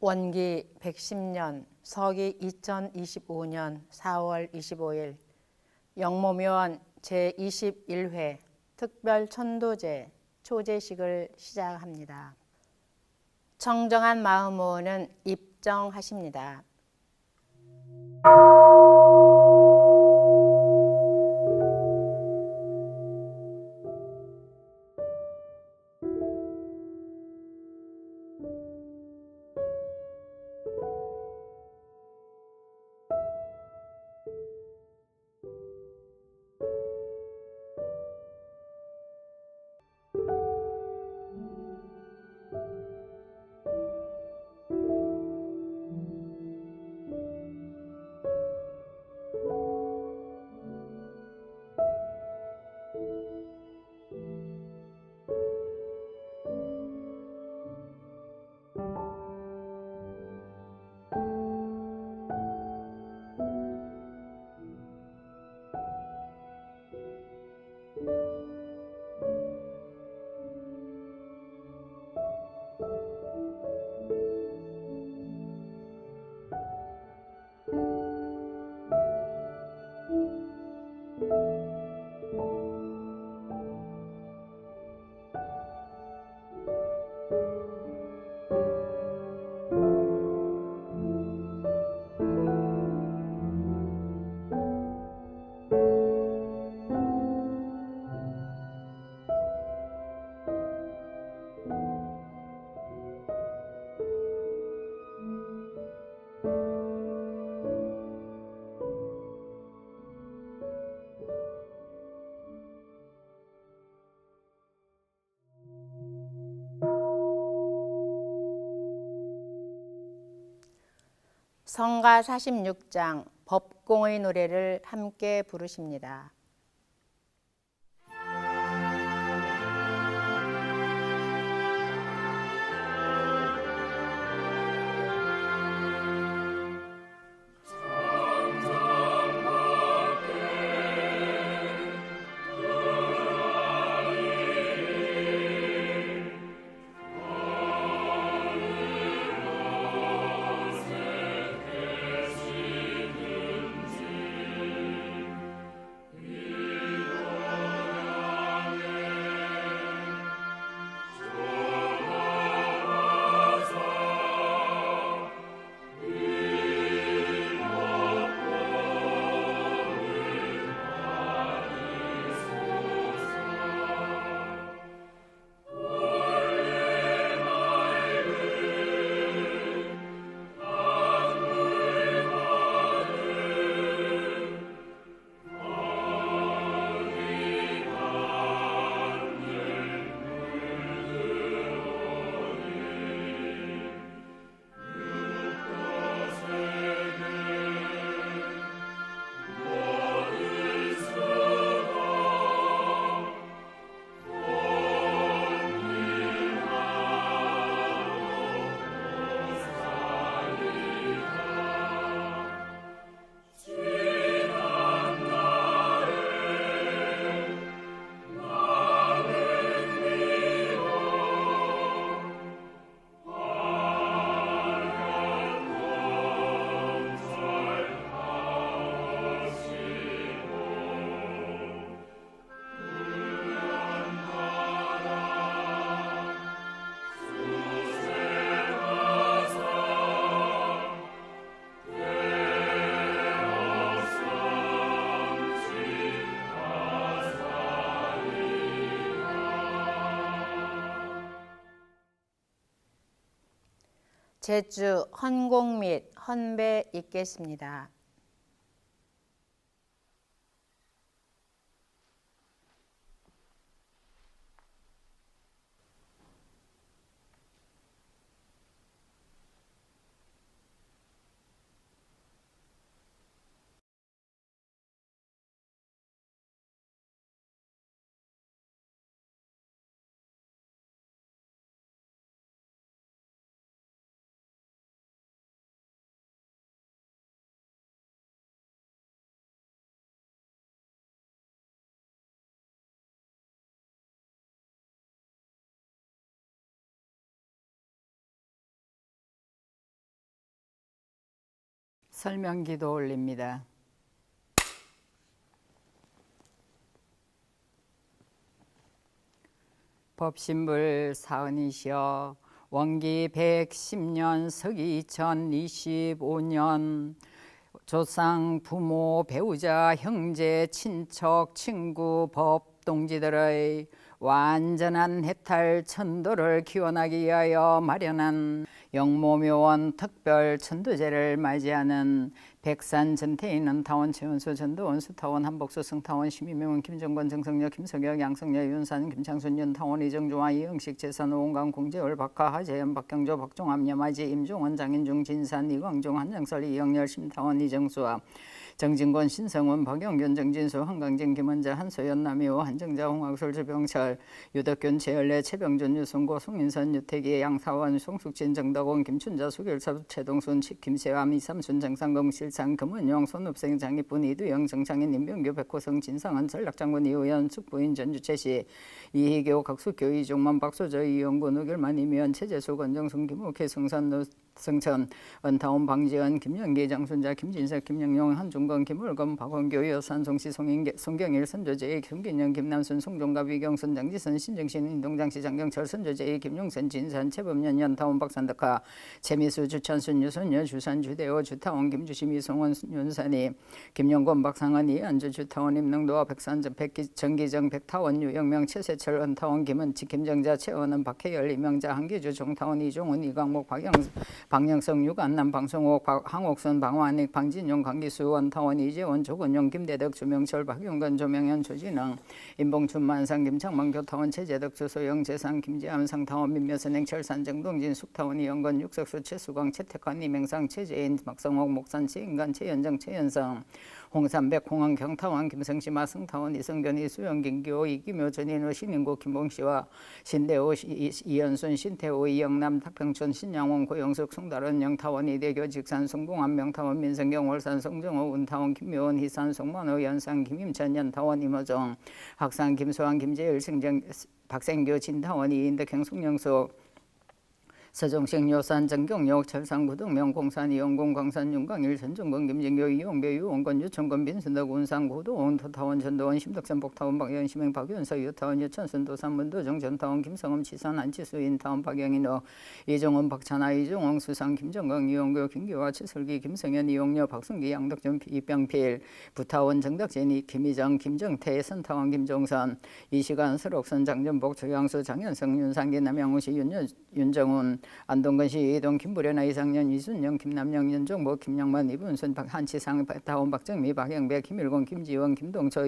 원기 110년, 서기 2025년 4월 25일 영모묘원 제21회 특별천도제 초제식을 시작합니다. 청정한 마음으로는 입정하십니다. 성가 46장 법공의 노래를 함께 부르십니다. 제주 헌공 및 헌배 읽겠습니다. 설명기도 올립니다. 법신불 사은이시여 원기 110년 서기 2025년 조상, 부모, 배우자, 형제, 친척, 친구, 법, 동지들의 완전한 해탈 천도를 기원하기 위하여 마련한 영모묘원 특별 천도제를 맞이하는 백산 전태인 은타원 최원수 전도원 수타원 한복수 승타원 심의명원 김정권 정성여 김석혁 양성여 윤산 김창순 윤타원 이정조와 이영식 재산 오은강 공재월 박하 하재현 박경조 박종암 여마지 임종원 장인중 진산 이광종 한정설 이영렬 심타원 이정수와 정진권 신성원 박영균 정진수 한강진 김원자 한소연 남이호 한정자 홍학솔 주병철 유덕균 최열래 최병준 유승고 송인선 유태기 양사원 송숙진 정덕원 김춘자 수결섭 최동순 김세암 이삼순 정상공 실상 금은용 손읍생 장희분 이두영 정창인 임병규 백호성 진상은 전략장군 이우연 축부인 전주채시 이희교 각수교 이종만 박소저 이영구 누결만 이면 최재수 권정순 김옥희 성산 성천 은타원 방지연 김영기 장순자 김진석 김영용 한중건 김울검 박원교 여산 송시 송경일 선조제의 김긴영 김남순 송종갑 위경순 장지선 신정신 인동장시 장경철 선조제의 김용선 진산 최범년 연타원 박산덕하 최미수 주천순 유선여 주산 주대호 주타원 김주심 이송원 윤산이 김영권 박상은 이안주 주타원 임능도와 백산 정기정 백타원 유영명 최세철 은타원 김은치 김정자 최원은 박혜열 이명자 한기주 종타원 이종훈 이광목 박영성 유관남 방송옥 항옥선 방완익 방진용 강기수 원타원 이재원 조건용 김대덕 주명철 박용건 조명현 조진흥 임봉춘 만상 김창만 교타원 최재덕 주소영 재상 김지암 상타원 민묘선행 철산 정동진 숙타원 이영건 육석수 최수광 최태관 이명상 최재인 박성옥 목산 최인간 최연정 최연성 홍삼백 홍항 경타원 김성시마 승타원 이성견 이수영 김기호 이기묘 전인호 신인구 김봉시와 신대호 이연순 신태호 이영남 탁평춘 신양원 고영숙 송다른 영타원 이대교 직산 송봉암 명타원 민성경 월산 송정호 운타원 김묘원 희산 송만호 연상 김임천 연타원 임호정 학산 김소환 김재일 승정 박생교 진타원 이인덕행 송영숙 서정식 요산 정경역 철산구동명 공산 이영공 광산 윤광일 전정건 김진교 이용배 유원건 유천건 빈순덕 운산 고도원 토타원 전도원 심덕선 복타원 박연 심행 박연서 유타원 유천순 도산 문도정 전타원 김성엄 치산 안치수 인타원 박영인호 이종원 박찬하 이종원 수상 김정강 이용교 김기화 최설기 김성현 이용녀 박승기 양덕전 이병필 부타원 정덕진 김희정 김정태 선타원 김종선 이시간 설옥선 장전복 조양수 장현성 윤상기 남양우시 윤정훈 안동건시 이동 김부련아 이상년 이순영 김남영 윤종보 김영만 이분순 한치상 타원 박정미 박영배 김일곤 김지원 김동철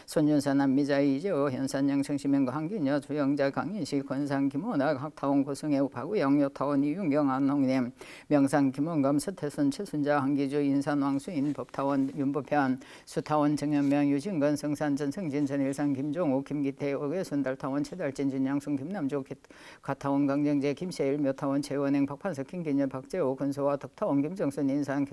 손윤선 안미자 이재호 현산영 청심행과 한기녀 조영자 강인식 권상 김원학 학타원 고승혜 박우영 여타원 이윤경 안홍님 명상 김원감 서태순 최순자 한기주 인산 왕수인 법타원 윤보편 수타원 정현명 유진건 성산 전성진 전일상 김종욱 김기태 오괴순 달타원 최달진 진양순 김남조 가타원 강정재 김세일 묘타원 최원행 박판석 김기년 박재호 근소와 덕타원 김정순 인산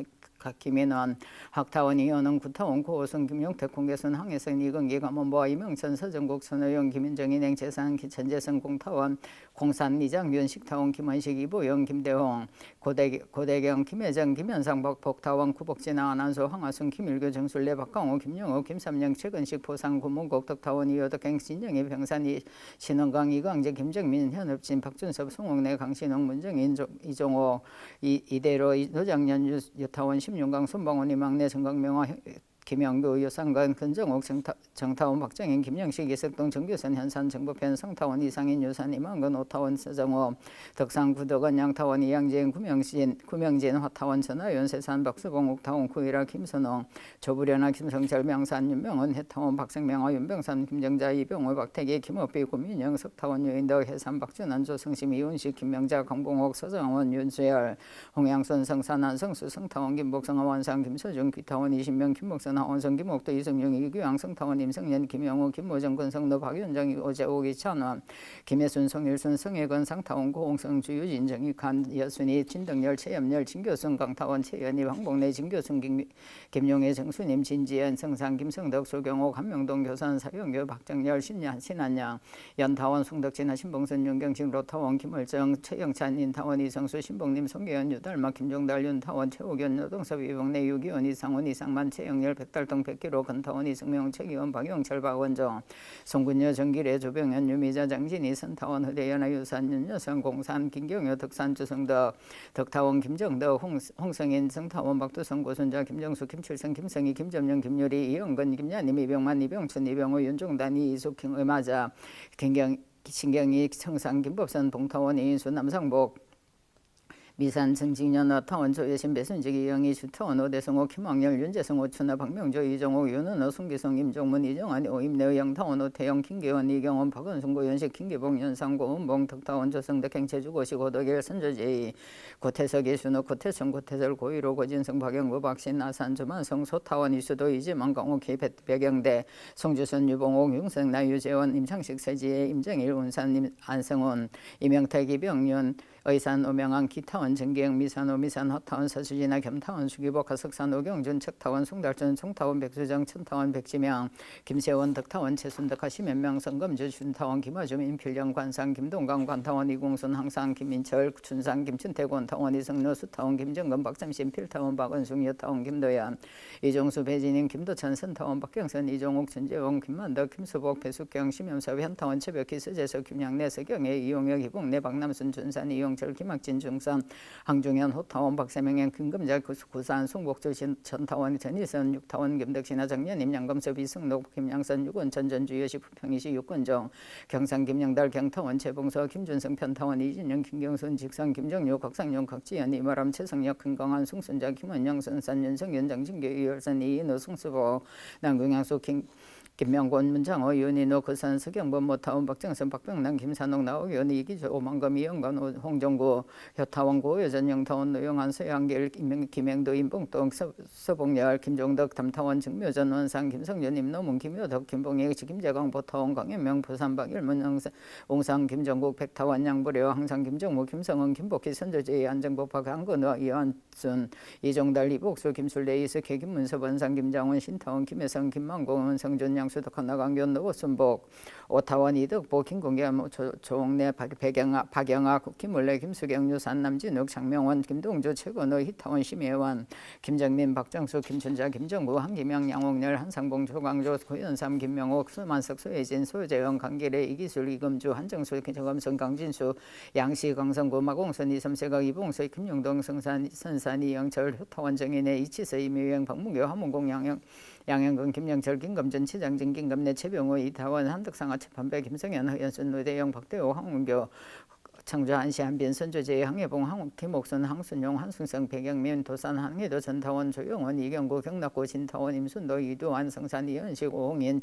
김인원 학타원 이현웅 구타원 고호성 김용택 공개선 항해선 이건기 감원보아 이명천 서정국 선호영 김인정인행 재산 전재성 공타원 공산 이장균 식타원 김원식 이보영 김대홍 고대경 김혜정 김현상 복타원 구복진아 안한소 황하순 김일교 정술래 박강호 김영호 김삼영 최근식 포상 고문곡 덕타원 이호덕행 신정희 병산 신원강 이광재 김정민 현업진 박준섭 송옥래 강신홍 문정인 이종호 이대로 노장년 유타원 심윤강 손방원 이막내 정강명화 김영도 유상관 근정옥 정타원 박정인 김영식 이석동 정규선 현산 정보편 성타원 이상인 유산 이만건 오타원 서정호 덕상 구덕원 양타원 이양진 구명진 화타원 전하연 세산 박수봉 옥타원 구이라 김선홍 조부련아 김성철 명산 윤명원 해타원 박생명화 윤병산 김정자 이병호 박태기 김업비 구민영 석타원 유인덕 해산 박준환 조성심 이운식 김명자 강봉옥 서정원 윤수열 홍양선 성산 안성수 성타원 김복성 원상 김서준 귀타원 이신명 김목선 하원성 김옥도 이승용 이규양 성타원 임성년 김영호 김모정 권성노 박윤정 오재옥 이찬원 김혜순 송일순 성혜건 상타원 고홍성 주유진 정익한 여순이 진덕열 최염열 진교순 강타원 최연희 황복래 진교순 김용혜 정수님 진지연 성상 김성덕 소경옥 한명동 교산 사용교 박정열 신한양 연타원 송덕진 신봉선 윤경식 로타원 김월정 최영찬 인타원 이성수 신봉님 송계현 유달마 김종달 윤타원 최옥연 여동섭 이봉래 유기원 이상원 이상만 최영열 백달동 백기로 건타원 이승명 최기원 박영철 박원정 송군여 정길의 조병현 유미자 장진희 선타원 허대연아 유산 윤여성 공산 김경효 덕산 주성덕 덕타원 김정덕 홍성인 성타원 박두성 고순자 김정수 김칠성 김성희 김점영 김유리 이영건 김야님 이병만 이병춘 이병호 윤종단 이숙 김의마자 신경희 청상 김법선 봉타원 이인수 남상복 미산 정직년 어타원 조여신 배순직 이영희 주타원 오대성호 김학열 윤재성 오춘하 박명조 이정호 윤은호 송기성 임종문 이정환 오임내 영타원 오태영 김계원 이경원 박은순 고연식 김기봉 연상고 은봉 덕타원 조성덕 행체주 고시 고덕일 선조제이 고태석 이순호 고태성 고태설 고일호 고진성 박영구 박신 아산 주만성 소타원 이수도 이지만 강호 배경대 송주선 유봉옥 융성 나유재원 임창식 세지혜 임정일 운산 안성훈 이명택 이병윤 의산 오명한 기타원 정기영 미산 오미산 허타원 서수진아 겸타원 수기복 하석산 오경준 척타원 송달전 송타원 백수정 천타원 백지명 김세원 덕타원 최순덕 하시면명 성검주 준타원 김어줌 인필령 관상 김동강 관타원 이공순 항상 김민철 춘상 김춘태권 타원 이성로 수타원 김정근 박삼신 필타원 박은숙 여타원 김도연 이종수 배진인 김도천 선타원 박경선 이종옥 전재원 김만덕 김수복 배숙경 심염섭 현타원 최백희 서재석 김양래 서경애 이용혁 이봉래 박남순 준산 이용 절 김학진 중산 항중현 호타원 박세명현 김금자 구산 송복주 전타원 전희선 육타원 김덕신하 정년임 양검섭 이승록 김양선 육원 전전주 여시 부평이시 육군정 경상 김영달 경타원 최봉서 김준성 편타원 이진영 김경순 직선 김정유 각상용 각지연 이마람 최성혁 금강한 송순자 김원영 선산 윤성현 장진교 이열선 이인호 송수보 남궁양수 김명권 문창호 윤인호 거산 서경범 모타원 박정선 박병남 김산옥 나오기원 이기조 오만검 이영관 홍정구 효타원 고여전 영타원 노영한 서양길 김행도 임봉동 서봉열 김종덕 담타원 정묘전 원상 김성준 임노문 김효덕 김봉희 김재광 보타원 강현명 부산박 일문 옹상 김정국 백타원 양부려 항상 김정무 김성은 김복희 선조제이 안정복파 강건호 이완순 이종달 이복수 김술래 이석혜 김문섭 원상 김장원 신타원 김혜성 김만공 원성준 수덕한 나강변 노순복 오타원 이덕보 김공겸 조옥래 박영아 김물래 김수경 유산 남진욱 장명원 김동주 최건호 희타원 심혜원 김정민 박정수 김춘자 김정구 한기명 양옥렬 한상봉 조광조 고현삼 김명옥 수만석 소혜진 소재영 강길의 이기술 이금주 한정수 정검선 강진수 양시 강성구 마공선 이섬세각 이봉서 김용동 성산 선산 이영철 효타원 정인의 이치서 이미영 박문교 한문공 양영근 김영철 김검전 치장진 김검내 최병호 이타원 한덕상하 최판배 김성현 허연순 노대영 박대호 황문교 창조 한시 한빈 선조제 항해봉 항 김옥선 항순용 한승성 배경민 도산 항해도 전타원 조영원 이경구 경락고 진타원 임순도 이두환 성산 이현식 오홍인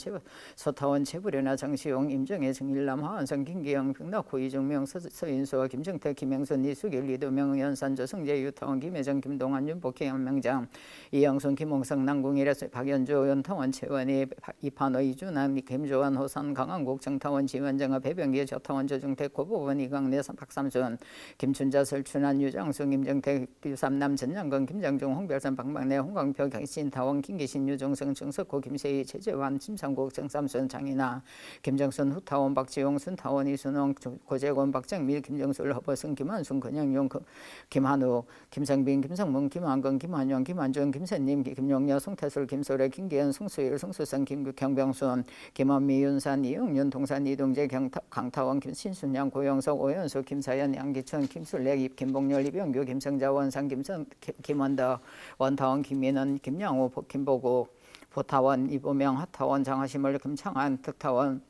소타원 최부련아 정시용 임정혜 정일남 하원성 김기영 병락호 이종명 서인수와 김정태 김영순 이수길 이도명 연산 조성재 유타원 김혜정 김동환 윤복희 한명장 이영순 김홍성 남궁일에 박연주 연타원 최원희 이판호 이준환 김조환 호산 강한국 정타원 지원정아 배병기 조타원 조중택 고보원 이강래 박삼순 김춘자 설춘한 유장수 김정태 유삼남 전양건 김장중 홍별산 방방내 홍광표 경신타원 김기신 유종성 정석호 김세희 최재환 심상국 정삼순 장인아 김정순 후타원 박지용 순타원 이순홍 고재권 박정밀 김정술 허버승 김한순 권영용 김한우 김성빈 김성문 김한건 김한영 김한준 김선님 김용여 송태술 김소래 김기현 송수일 송수성 김경병순 김원미 윤산 이응윤 동산 이동재 강타원 김신순양 고영석 오연수 김사연 양기천 김술래 김봉열 이병규 김성자 원상 김원덕 원타원 김민원 김양호 김보고 보타원 이보명 하타원 장하시물 김창한 덕타원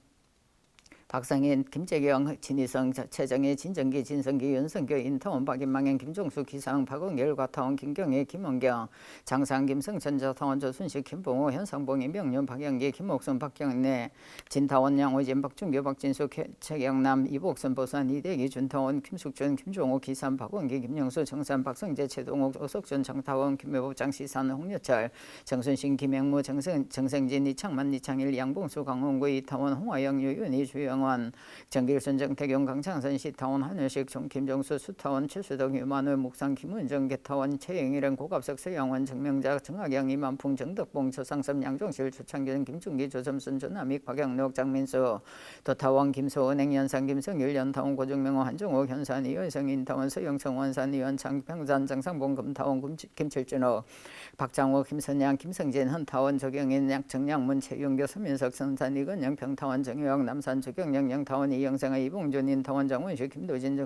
박성인, 김재경, 진희성, 최정희, 진정기, 진성기, 윤성교, 인타원, 박인망현, 김종수, 기상, 박원결, 과타원, 김경희, 김원경, 장상, 김성천, 저타원, 조순식, 김봉호, 현상봉, 임병윤, 박영기, 김옥순, 박경래, 진타원, 양호진, 박준규, 박진수, 최경남, 이복선, 보산, 이대기, 준타원, 김숙준, 김종호, 기산, 박원기, 김영수, 정산, 박성재, 최동욱, 오석준, 정타원, 김묘복, 장시산, 홍여철, 정순신, 김행무, 정성진, 이창만, 이창일, 양봉수, 강원구, 이타원, 홍화영, 유윤희, 주영원, 정길순, 정태경, 강창선, 시타원, 한효식, 김정수, 수타원, 최수덕, 유만우, 묵상, 김은정, 개타원, 최영일은, 고갑석, 서양원, 정명자, 정학영, 이만풍, 정덕봉, 조상섭, 양종실, 조창균, 김중기, 조점순, 조남익, 박영록, 장민수, 도타원, 김소은, 행연상, 김성일, 연타원, 고정명호, 한종욱, 현산, 이현성, 인타원, 서영청, 원산, 이현창, 평산, 장상봉, 금타원, 김칠준호, 박장호, 김선양, 김성진, 헌타원, 조경인, 정양문, 최윤교, 서민석, 선산, 이건영, 평타원, 정유영, 남산, 조경영, 영타원, 이영생아, 이봉준, 인타원, 장원식, 김도진,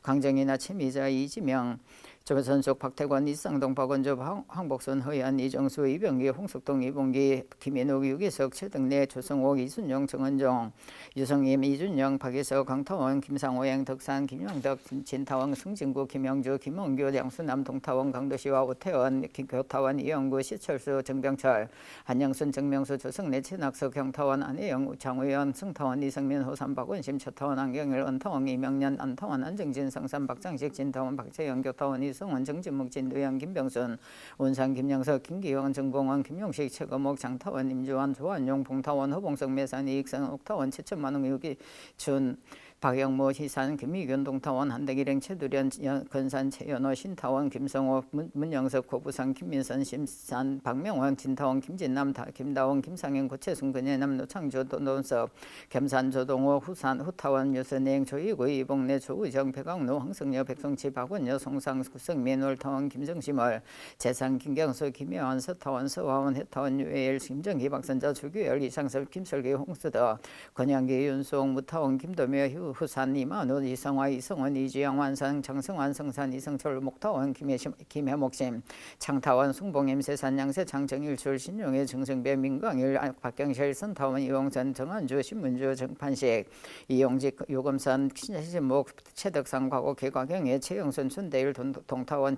강정이나 최미자, 이지명, 조선숙, 박태관, 이상동, 박원주, 황복순, 허연, 이정수, 이병기, 홍석동, 이봉기, 김인욱, 유기석, 최덕래, 조성옥, 이순영, 정은종, 유성임, 이준영, 박예석, 강타원, 김상호행, 덕산, 김영덕, 진타원, 승진구, 김영주, 김원규, 양수남, 동타원, 강도시와 오태원, 교타원, 이영구, 시철수, 정병철, 한영순, 정명수, 조성래, 최낙석, 경타원, 안혜영, 장우현, 승타원, 이성민, 호산, 박원심, 초타원, 안경일, 은타원, 이명년, 안타원, 안정진, 성산, 박장식, 진타원, 박재영, 교타원, 성원, 정진묵, 진도영, 김병순, 원상, 김영석, 김기영, 정봉원, 김용식, 최거목, 장타원, 임주환, 조한용, 봉타원, 허봉석, 매산, 이익선, 옥타원, 최천만웅, 유기춘, 박영모, 희산, 김미균, 동타원, 한대기령, 최두련, 건산, 최연호, 신타원, 김성호, 문영석, 고부상, 김민선, 심산, 박명원, 진타원, 김진남, 김다원, 김상현, 고채순, 근예남, 노창조, 노원섭, 겸산, 조동호, 후타원, 유선행, 조이구, 이봉래, 조의정, 백광로, 황성여, 백성치, 박원여, 송상, 구성민, 올타원, 김정심월, 재상, 김경수, 김여원, 서타원, 서화원, 해타원, 유해일, 김정희, 박선자, 주규열, 이상섭, 김설기, 홍수더, 권양기, 윤송, 무타원, 김도묘, 후산, 이만우, 이성화, 이성원, 이주영, 완산, 정성환, 성산, 이성철, 목타원, 김해목심, 창타원, 숭봉임, 세산, 양세, 장정일출, 신용의, 정성배, 민광일, 박경실, 선타원, 이용선, 정한주, 신문주, 정판식, 이용직, 요금선, 신목, 최덕상, 과거, 개과경의, 최영순, 순대일, 동타원,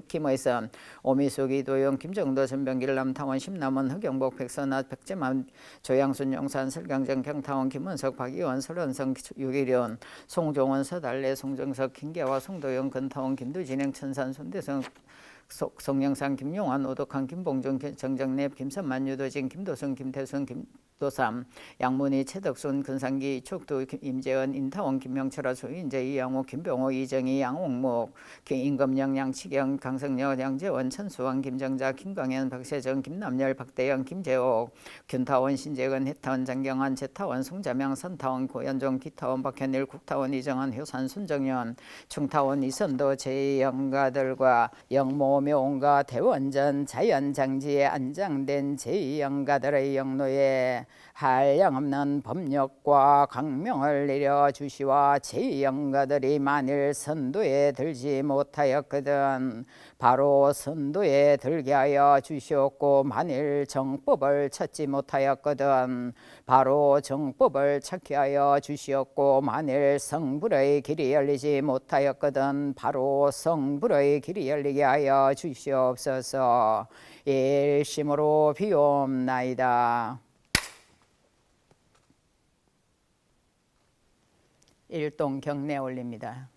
김의선, 오미숙, 이도영, 김정도, 전병길, 남타원, 심남원, 흑영복, 백선아, 백재만, 조양순, 용산, 설강정, 경타원, 김은석, 박이원, 설원성, 유기련, 송종원, 서달래, 송정석, 김계화, 송도영, 건타원, 김두진행, 천산, 손대성, 송영상, 김용환, 오덕한, 김봉정, 정정랩, 김선만, 유도진, 김도성, 김태순, 김도삼, 양문희, 최덕순, 근상기, 이촉도, 임재원, 인타원, 김명철아, 조인재, 이양호, 김병호, 이정희, 양옥목, 임금영, 양치경, 강성여, 양재원, 천수왕, 김정자, 김광현, 박세정, 김남열, 박대영, 김재옥, 균타원, 신재근, 해타원, 장경환, 제타원, 송자명, 선타원, 고현종, 기타원, 박현일, 국타원, 이정환, 효산, 순정연, 충타원, 이선도, 제2영가들과 영모묘원과 대원전, 자연장지에 안장된 제2영가들의 영로에 한량없는 법력과 강명을 내려주시와 제2영가들이 만일 선도에 들지 못하였거든 바로 선도에 들게 하여 주시옵고 만일 정법을 찾지 못하였거든 바로 정법을 찾게 하여 주시옵고 만일 성불의 길이 열리지 못하였거든 바로 성불의 길이 열리게 하여 주시옵소서. 일심으로 비옵나이다. 일동 경례 올립니다.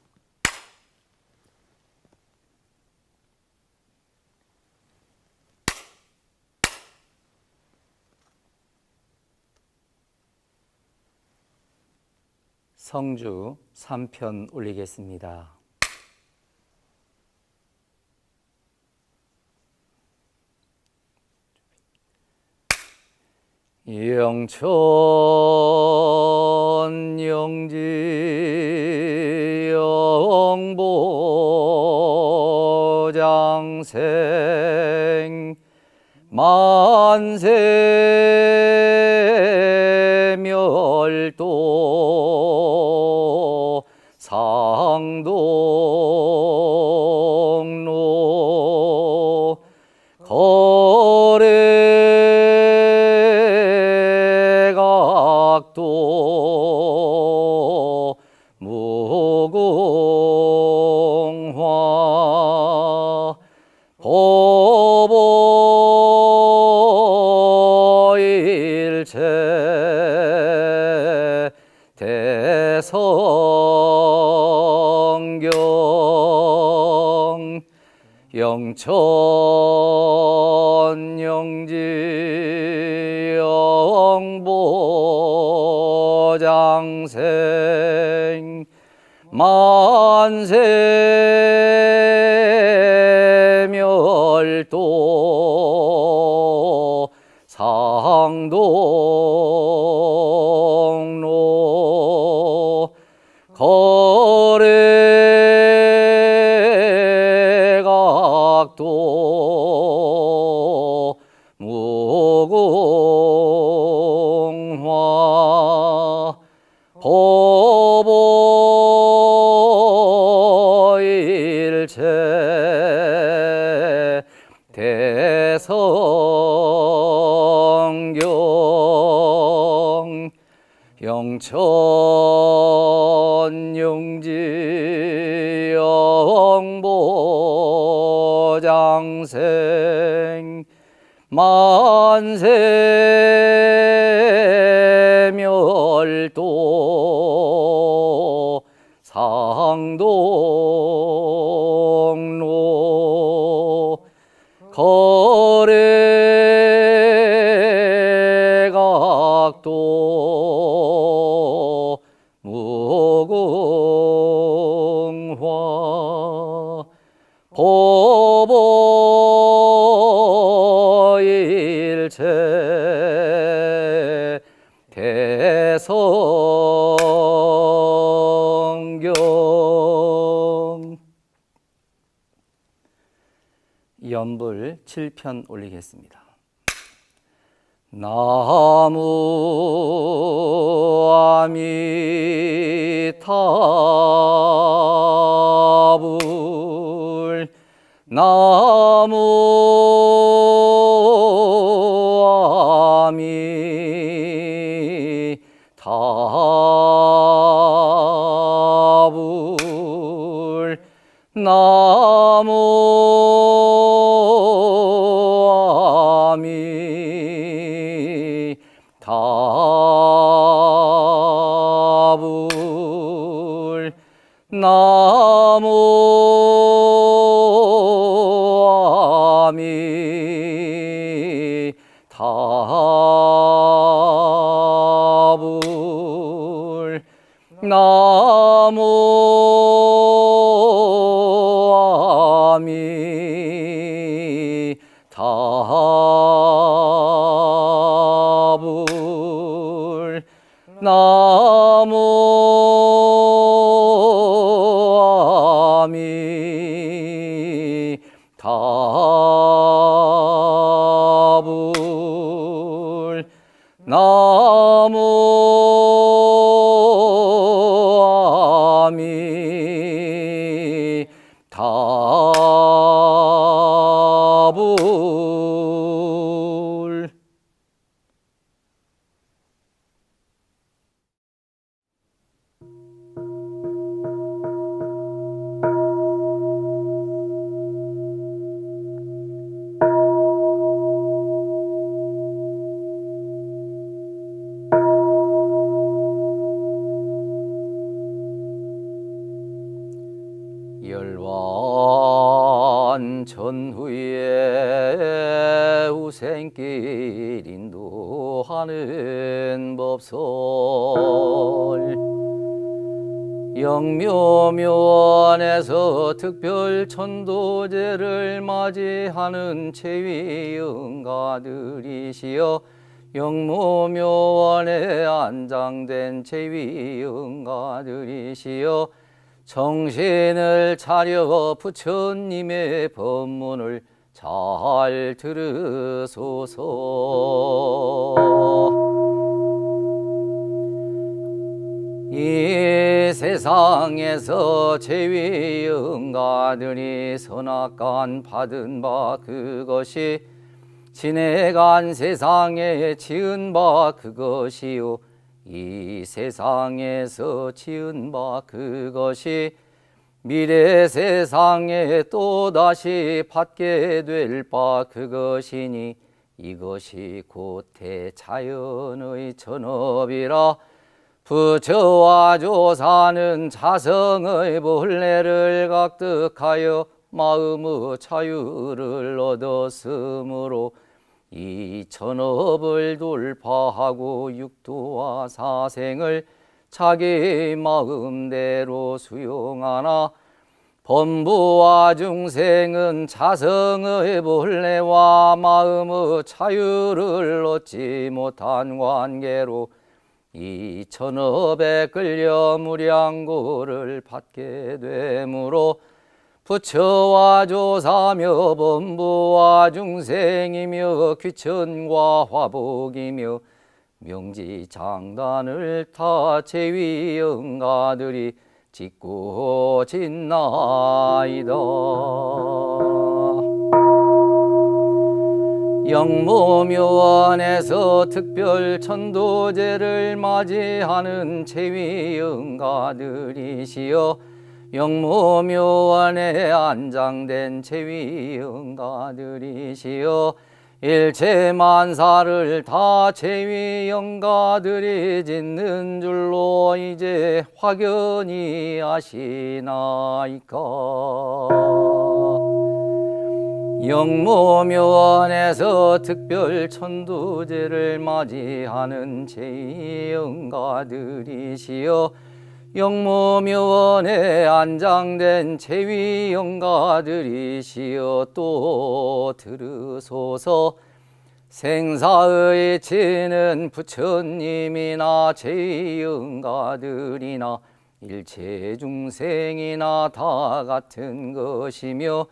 성주 3편 올리겠습니다. 영천 영지 영보장생 만세 멸도 상동로 거래각도 영천영지 영보장생 만세멸도 상동로 거래각도 무궁화 보보일체 대성경 영천영지 영보장생 만세멸도 상동로 거래각도 무궁화 보보일체 대성경. 연불 7편 올리겠습니다. 나무 아미타불 나무 아미타불 나무 아미타불 나무 아미타불 나무 아미타불 나무 아미타불 나무 아미타불. 열반 전후에 우생길 인도하는 법설 영묘묘원에서 특별 천도제를 맞이하는 제위응가들이시여 영무묘원에 안장된 제위응가들이시여 정신을 차려 부처님의 법문을 잘 들으소서. 이 세상에서 제위응가들이 선악간 받은 바 그것이 지내간 세상에 지은 바 그것이요 이 세상에서 지은 바 그것이 미래 세상에 또다시 받게 될 바 그것이니 이것이 곧 대자연의 전업이라 부처와 조사는 자성의 본래를 각득하여 마음의 자유를 얻었으므로 이 천업을 돌파하고 육도와 사생을 자기 마음대로 수용하나 범부와 중생은 자성의 본래와 마음의 자유를 얻지 못한 관계로 이 천업에 끌려 무량고를 받게 되므로 부처와 조사며 범부와 중생이며 귀천과 화복이며 명지장단을 타 제위 영가들이 짓고 짓나이다. 영모묘원에서 특별 천도제를 맞이하는 제위 영가들이시여 영모묘원에 안장된 제위 영가들이시여 일체 만사를 다 제위 영가들이 짓는 줄로 이제 확연히 아시나이까. 영모묘원에서 특별 천도제를 맞이하는 제위 영가들이시여 영모묘원에 안장된 제위 영가들이시여 또 들으소서. 생사의 치는 부처님이나 제위 영가들이나 일체 중생이나 다 같은 것이며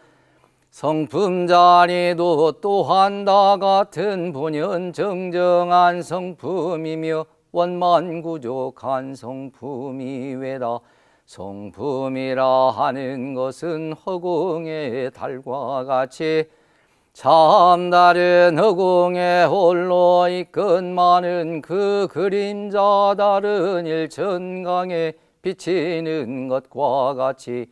성품자리도 또한 다 같은 본연정정한 성품이며 원만구족한 성품이 외다. 성품이라 하는 것은 허공의 달과 같이 참 다른 허공에 홀로 이끈 그 그림자 다른 일천강에 비치는 것과 같이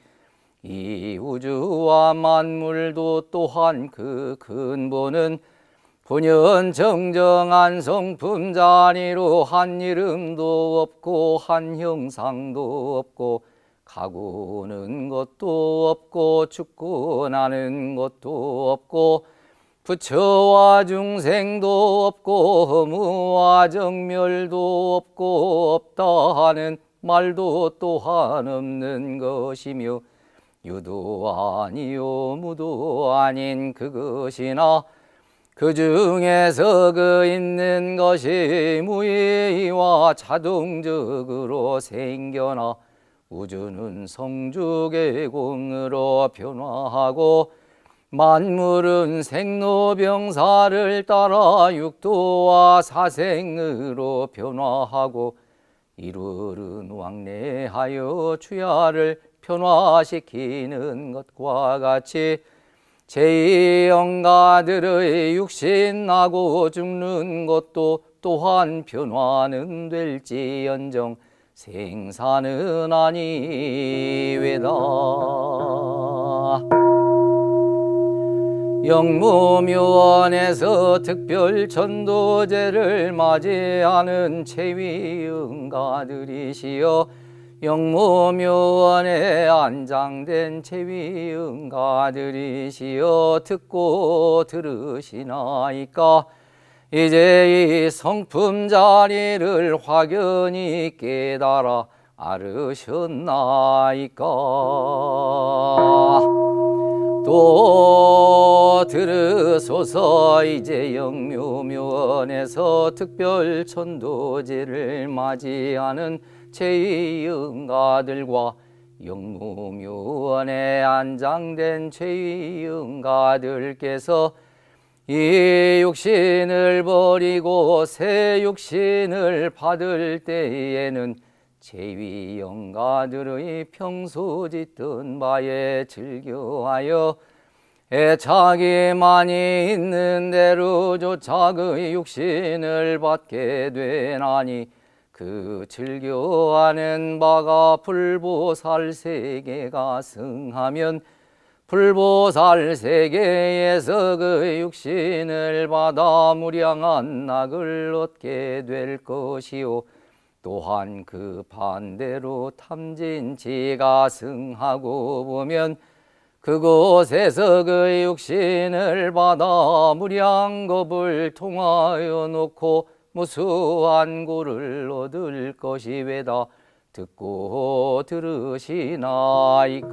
이 우주와 만물도 또한 그 근본은 본연 정정한 성품 자리로 한 이름도 없고 한 형상도 없고 가고는 것도 없고 죽고 나는 것도 없고 부처와 중생도 없고 허무와 정멸도 없고 없다 하는 말도 또한 없는 것이며 유도 아니요 무도 아닌 그것이나 그 중에서 그 있는 것이 무의와 자동적으로 생겨나 우주는 성죽의 공으로 변화하고 만물은 생로병사를 따라 육도와 사생으로 변화하고 이르른 왕래하여 주야를 변화시키는 것과 같이 제이 영가들의 육신하고 죽는 것도 또한 변화는 될지언정 생사는 아니외다. 영무묘원에서 특별 천도제를 맞이하는 제위 영가들이시여 영무묘원에 안장된 제위 영가들이시여 듣고 들으시나이까. 이제 이 성품 자리를 확연히 깨달아 알으셨나이까. 또 들으소서. 이제 영묘묘원에서 특별 천도제를 맞이하는 제위 영가들과 영무묘원에 안장된 제위 영가들께서 이 육신을 버리고 새 육신을 받을 때에는 제위 영가들의 평소 짓던 바에 즐겨하여 애착이 많이 있는 대로조차 그 육신을 받게 되나니 그 즐겨하는 바가 불보살 세계가 승하면 불보살 세계에서 그 육신을 받아 무량한 낙을 얻게 될 것이요 또한 그 반대로 탐진치가 승하고 보면 그곳에서 그 육신을 받아 무량겁을 통하여 놓고 무수한 구를 얻을 것이 왜다 듣고 들으시나이까.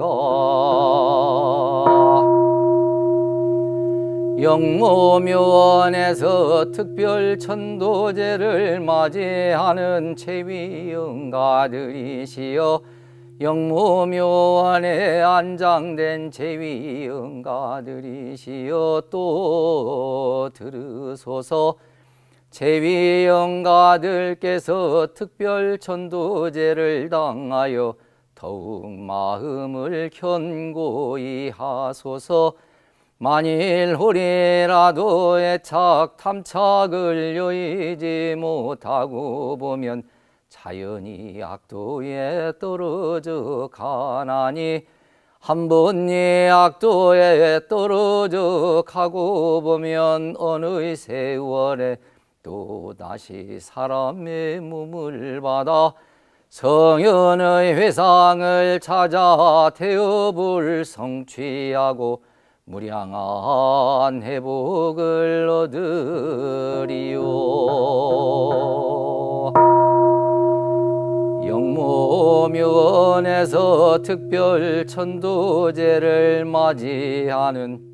영모묘원에서 특별 천도제를 맞이하는 제위응가들이시여 영모묘원에 안장된 제위응가들이시여 또 들으소서. 제위응가들께서 특별 천도제를 당하여 더욱 마음을 견고히 하소서. 만일 혹이라도 애착 탐착을 여의지 못하고 보면 자연히 악도에 떨어져 가나니 한 번 이 악도에 떨어져 가고 보면 어느 세월에 또 다시 사람의 몸을 받아 성현의 회상을 찾아 태업을 성취하고 무량한 회복을 얻으리요. 영모묘원에서 특별 천도제를 맞이하는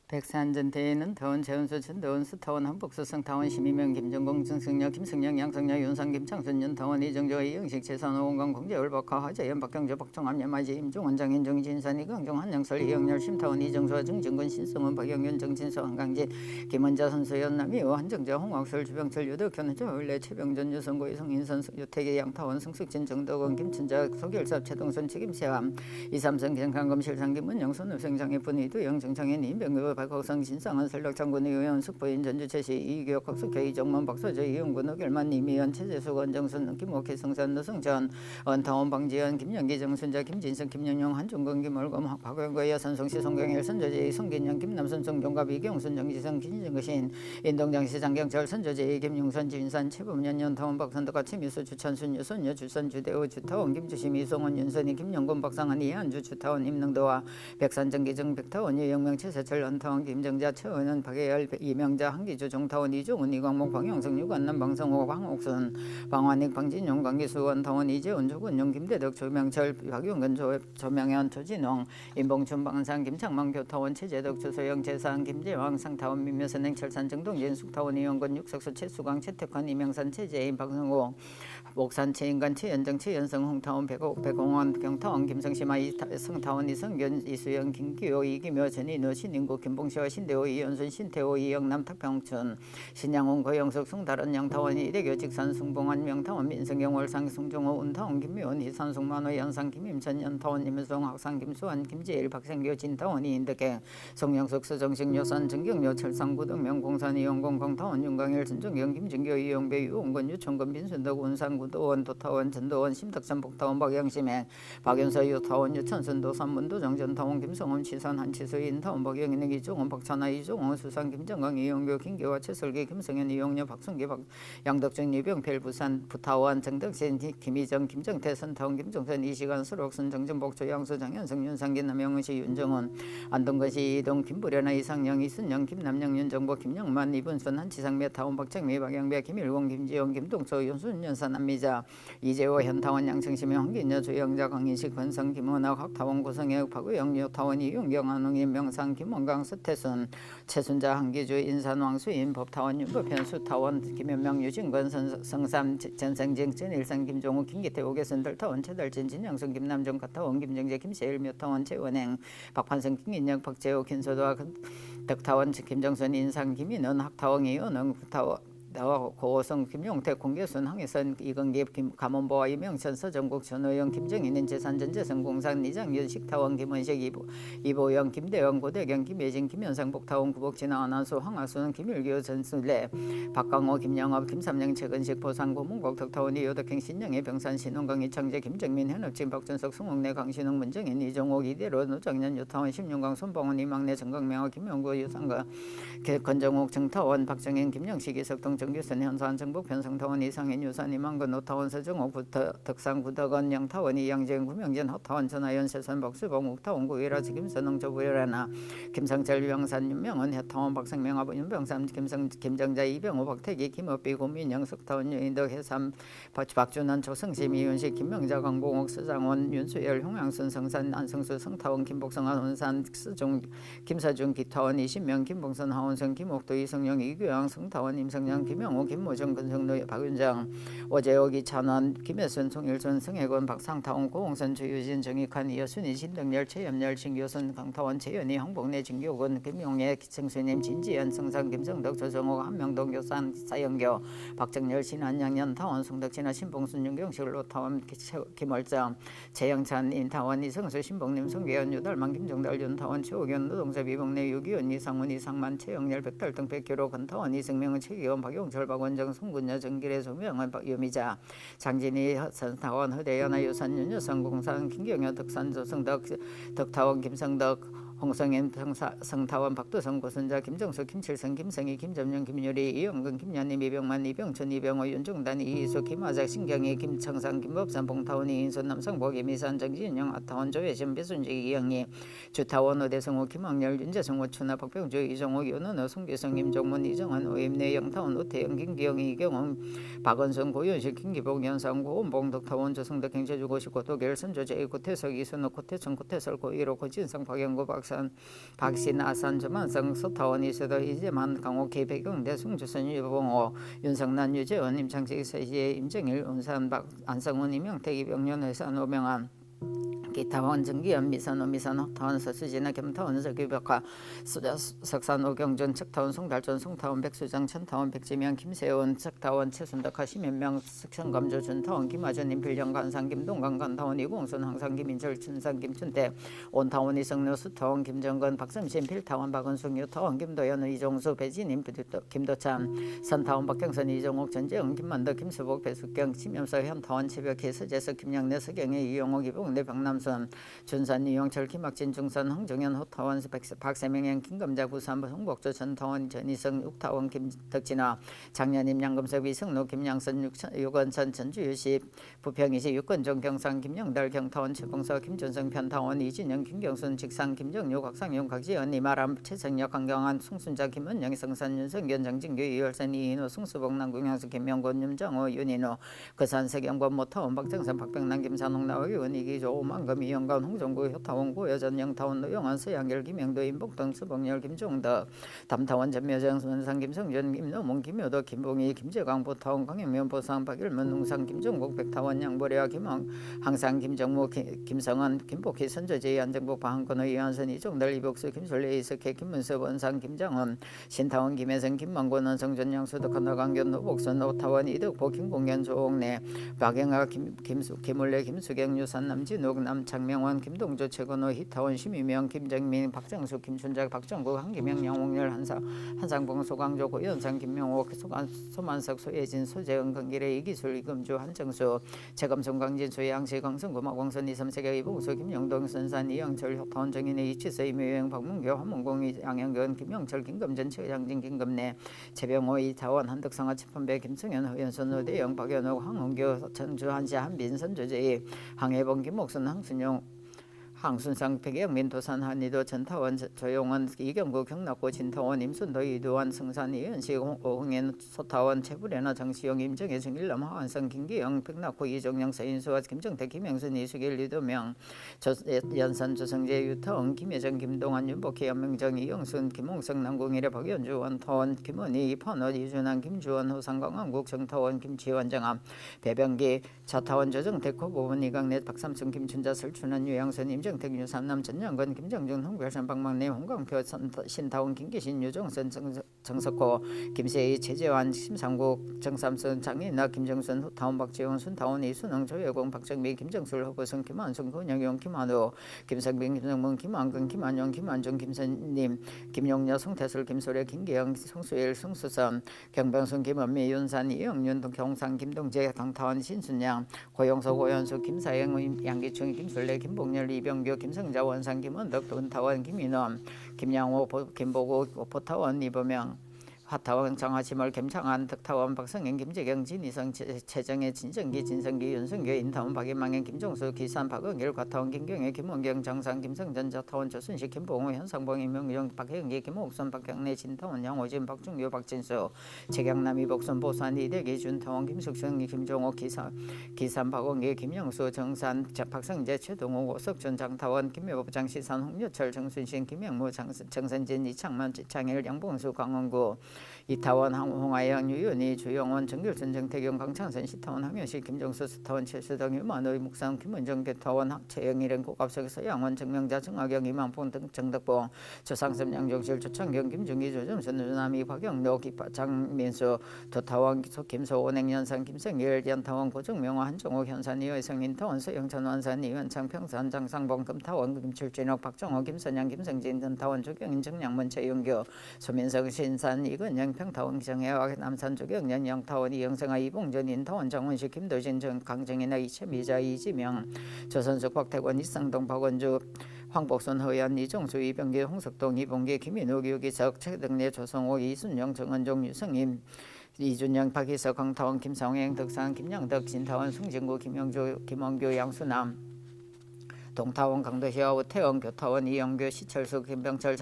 백산전대에는 더원 재원수 전더원수 더원 한복수 성타원 심이명 김정공 정승려 김승영 양성려 윤상 김창순 연타원 이정조 이영식 재산 오원강 공재월 박하 하재현 박경재 박종암 여마지 임종원 장인 정진산 이강종 한영설 이영렬 심타원 이정수 정진근 신성원 박영현 정진수 한강진 김원자 선수 연남이호 한정자 홍학설 주병철 유덕현 저을래 최병전 유성고 이성인선 유태계 양타원 성숙진 정덕원 김춘자 소결삽 최동선 책임세함 이삼성 경상검 실상김 은영선 우생장의 분위도 영정창인 임병규 박학성 신상은 설력장군 의원 숙부인 전주채시 이교역 학숙회 이정만 박서재 이용군 의결만 이미연 최재수 원정순 김옥희 성산 노승전 원타원 방지연 김영기 정순자 김진성 김영용 한중근 김월검 박영거 여선성시 송경일 선조제 송긴영 김남선송 종갑 이경순 정지성 김진거신 인동장시 장경철 선조제 김용선 진산 최범년 연타원 박선덕과 최미수 주찬순 유선여 주선 주대호 주타원 김주심 이송원 윤선희 김영곤 박상한 이한주 주타원 임능도와 백산정기정 백타원 이영명 최세철 연타원 김정자 최은은 박예열 이명자 한기주 정타원 이종훈 이광목 방영성 유관남 방성호 방옥순 방환익 방진용 강기수 원타원 이재훈 조근용 김대덕 조명철 박용근 조명현 조진홍 임봉춘 방산 김창만 교타원 최재덕 조소영 재산 김재왕 상타원 민묘선행 철산 정동진 숙타원 이영건 육석수 최수광 최태환 이명산 최재인 박성호 목산 최인관 최연정 최연성 홍타원 백공원 경타원 김성시마 성타원 이성균 이수영 김기호 이기묘 전인우 신인구 김봉시와 신대호 이연순 신태호 이영남 탁평춘 신양훈 고영석 송다른 양타원 이대교 직산 승봉환 명타원 민성경 월상 송종호 운타원 김미원 희산 송만호 연상 김임천 연타원 임수ong 학상 김수환 김지일 박생교 진타원 이인덕행 송영석 서정식 요산 정경료 철상구등 명공산 이용공 공타원 윤광일 전정경 김진교 이용배 유홍건 유천건 민순덕 운산 구도원 도타원 전도원 심덕산 복타원 박영심행 박연서 유타원 유천순 도산 문도정 전타원 김성원 치산 한치수 인타원 박영인 이종원 박찬하 이종원 수상 김정강 이용교 김기화 최설기 김성현 이용녀 박순기 양덕준 이병필 부산 부타원 정덕신 김희정 김정태 선타원 김종선 이시간 수록순 정정복 조양수 장현성 윤상긴 남영은시 윤정원 안동건시 이동 김부련아 이상영 이순영 김남영 윤정복 김영만 이분순 한치상 메타원 박정미 박영배 김일공 김지영 김동초 윤순 연산 안미자 이재호 현타원 양청심의 황긴여 조영자 강인식 권성 김원학 학타원 고성혁 박우영 요타원 이용경 안웅인 명상 김원강 서태순 최순자 한기주 인산 왕수인 법타원 윤법현 수타원 김현명 유진권 성삼 전성정 전일상 김종우 김기태 오계선 덜타원 최달진 진영선 김남정 가타원 김정재 김세일 묘타원 최원행 박판성 김인영 박재호 김소도와 덕타원 김정선 인상 김인원 학타원 이은영 타원 고호성 김용태 공개순 항해선 이건기 감원보와 이명천 서정국 전호영 김정인은 재산전재선 공산 이장윤 식타원 김원식 이보영 김대영 고대경 김예진 김현상 복타원 구복진아 안한수 황하순 김일교 전술래 박강호 김영업 김삼영 최근식 보상고 문곡 덕타원 이효덕행 신영의 병산 신원강 이창재 김정민 현업진 박준석 송옥래 강신웅 문정인 이종옥 이대로 노정년 유타원 심윤강 손봉원 이막내 정강명호 김영구 유상가 권정옥 정타원 박정현 김영식 이석동 정규선 현산 정복 변성타원 이상인 유산 이만근 오타원 서정옥 덕산 구덕원 영타원 이양재은 구명진 허타원 전하연 세선 박수봉 옥타원 구이라 김선홍 조부열하나 김상철 유영산 윤명은 해타원 박성명 아버 윤병삼 김정자 이병호 박태기 김업비 고민영 석타원 유인덕 해삼 박준환 조성심 이윤식 김명자 강봉옥 서장원 윤수열 홍양순 성산 안성수 성타원 김복성 안원산 스종 김사중 기타원 이신명 김봉선 하원성 김옥도 이성영 이규영 성타원 임성영 김영호 김모정 근성노 박윤장 오재옥 이찬원 김혜순 송일순 성혜권 박상타원 고홍선 주유진 정익환 이여순이 신덕열 최염열 진교선 강타원 최연희 홍복래 진교군 김용애 기청수님 진지연 성상 김성덕 조정호 한명동 교산 사영교 박정열 신한양연 타원 송덕진아 신봉순 윤경실 로타원 김월장 최영찬 인타원 이성수 신봉님 송계연 유달만 김정달 윤타원 최옥연 노동자 비봉내 유기원 이상원 이상만 최영렬 백달등 백교로 건타원 이승명은 최기원 박용철 박원정 송군여 정길의 조명은 유미자 장진희 선타원 허대연아 유산 윤여성 공산 김경여 덕산 조성덕 덕타원 김성덕 홍성현 성타원 박도성 고선자 김정수 김칠성 김성희 김점영 김유리 이영근 김연님 이병만 이병춘 이병호 윤종단 이희수 김화작 신경희 김청상 김법산 봉타원 이인순 남성복 이미산 정진영 아타원 조혜심 배순직 이영희 주타원 오대성호 김학렬 윤재성호 추나 박병주 이정호 윤은호 송기성 김종문 이정환 오임내 영타원 오태영 김기영 이경홍 박원성 고윤식 김기복 연상 고은봉 덕타원 조성덕 경제주 고시고 도결 선조제 고태석 이순호 고태천 고태설 고이로 고진성 박영구 박신 아산 조만성 서타원 이세도 이재만 강호 개배경 대승주선 유봉호 윤성난 유재원 임창식 서희재 임정일 운산 안성훈 이명택 이병년 회산 오명한 기타원 정기연 미선호 미선학타원 서수진아 겸타원 서규벽화 석산 오경준 척타원 송달전 송타원 백수장 천타원 백지명 김세원 척타원 최순덕하 심연명 석천감조 준타원 김하전 임필령 간상 김동강 간타원 이공순 항상 김인철 춘상 김춘대 온타원 이성노 수타원 김정건 박성신 필타원 박은숙 유타원 김도연 이종수 배진임 김도참 선타원 박경선 이종옥 전재영 김만덕 김수복 배숙경 심염서 현타원 최벽희 서재석 김양래 서경혜 이용옥 이봉내 박남수 준산 이용철 김학진 중선 홍정현 호타원 박세명현 김금자 부산 홍복조 전타원 전희성 육타원 김덕진아 장년임 양금석 이성로 김양선 육원선 전주유시 부평이시 육건종 경상 김영달 경타원 최봉서 김준성 편타원 이진영 김경순 직상 김정유 각상용 각지연 이마람 최성혁 강경환 송순자 김은영 성산 윤성견 정진규 이열선 이인호 송수복 남궁양수 김명곤 윤정호 윤인호 거산 세경권 모타원 박정선 박병남 김산홍 나의원 이기조 오만금 이영관 홍정구 효타원 고여전 영타원 노영환 서양열 김영도 임복동 수봉열 김종덕 담타원 전묘정 원상 김성준 김노문 김효도 김봉희 김재광 보타원 강영면 보상 박일문 농상 김종국 백타원 양보리와 항상 김정모 김성원 김복희 선조제 안정복 방한권의 이한선 이종달 이복수 김솔래 이석혜 김문섭 원상 김장원 신타원 김혜성 김만권 원성전 양수덕 건너강견 노복선 오타원 이덕보 김공연 조옥래 박영아 김울래 김수경 유산 남진욱 남창명원 김동조 최건호 희타원 심의명 김정민 박정수 김춘작 박정국 한기명 양홍열 한상봉 소강조 고연상 김명호 소만석 소예진 소재은 건길의 이기술 이금주 한정수 최검성 강진수 양시 강성구 마광선 이섬세계 이봉수 김영동 선산 이영철 효타원 정인의 이치서 이묘영 박문교 한문공 양영근 김영철 김금전 최장진 김금내 최병호 이타원 한덕상하 치판배 김승현 허연선 의대영 박연옥 황홍교 전주 한시 한빈 선조제이 항해봉 김목순 항순용 항순상 백영민 도산 한이도 전타원 조용원 이경구 경락고 진타원 임순도 이두환 성산 이은식 오흥엔 소타원 최부레나 정시영 임정혜 정일남 하완성 김기영 백낙고 이종영 서인수와 김정태 김영순 이수길 이도명 연산 조성재 유타원 김혜정 김동환 윤복희 연명정 이영순 김홍성 남궁일의 박연주 원타원 김원희 이판호 이준환 김주원 호상강 한국 정타원 김치원 정함 배병기 자타원 조정택 고보원 이강래 박삼순 김춘자 설춘환 유양선 임정택 유삼남 전영건 김정준 홍별선 박막내 홍광표 신타원 김기신 유종선 정석호 김세희 최재환 심상국 정삼선 장인나 김정선 후타원 박재원 순타원 이순흥 조여공 박정미 김정술 허보성 김한순 권영용 김한우 김성빈 김성문 김한근 김한용 김한중 김선님 김용녀 송태술 김소래 김기영 송수일 송수선 경병순 김원미 윤산 이영윤 경상 김동재 강타원 신순양 고용서 고현수 김사영 양기충 김술래 김봉열 이병규 김성자 원상 김원덕 돈타원 김인엄 김양호 김보고 포타원 이보명 화타원 장하시몰 김창한 덕타원 박성현 김재경 진희성 최정혜 진정기 진성기 윤성규 인타원 박인망현 김종수 기산 박은길 과타원 김경애 김원경 정상 김성전 저타원 조순식 김봉호 현상봉 임명용 박혜영기 김옥선 박경래 진타원 양호진 박중규 박진수 최경남 이복선 보산 이대기 준타원 김숙성 김종호 기산 박원기 김영수 정산 박성재 최동호 오석준 장타원 김여보 장시산 홍여철 정순신 김영무 정선진 이창만 지창일 양봉수 강원구 이타원 홍하영 유윤희 주영원 정길순 정태경 강창선 시타원 황현식 김정수 스타원 최수덕 유만의 묵상 김은정 개타원 최영 일행 고갑석 서양원 정명자 정학영 이만봉 등 정덕봉 조상섭 양종실 조창경 김중기 조점선 유남이 박영록 장민수 도타원 김소 원행연산 김성일 연타원 고정명화 한정옥 현산 이회성 인타원 서영천 완산 이원창 평산 장상봉 금타원 김출진옥 박정호 김선양 김성진 전타원 조경인 정량문 최영교 소민석 신산 이근영 평타원 정해와 남산 조경년 영타원 이영성아 이봉전 인타원 정원식 김도진 정 강정인아 이채미자 이지명 조선숙 박태권 이상동 박원주 황복순 허연 이종수 이병기 홍석동 이봉기 김인욱 유기석 최등래 조성호 이순영 정은종 유성임 이준영 박희석 강타원 김성행 덕상 김영덕 진타원 송진구 김영주 김원규 양수남 동타원 강도시와 태영 교타원 이영규 시철수 김병철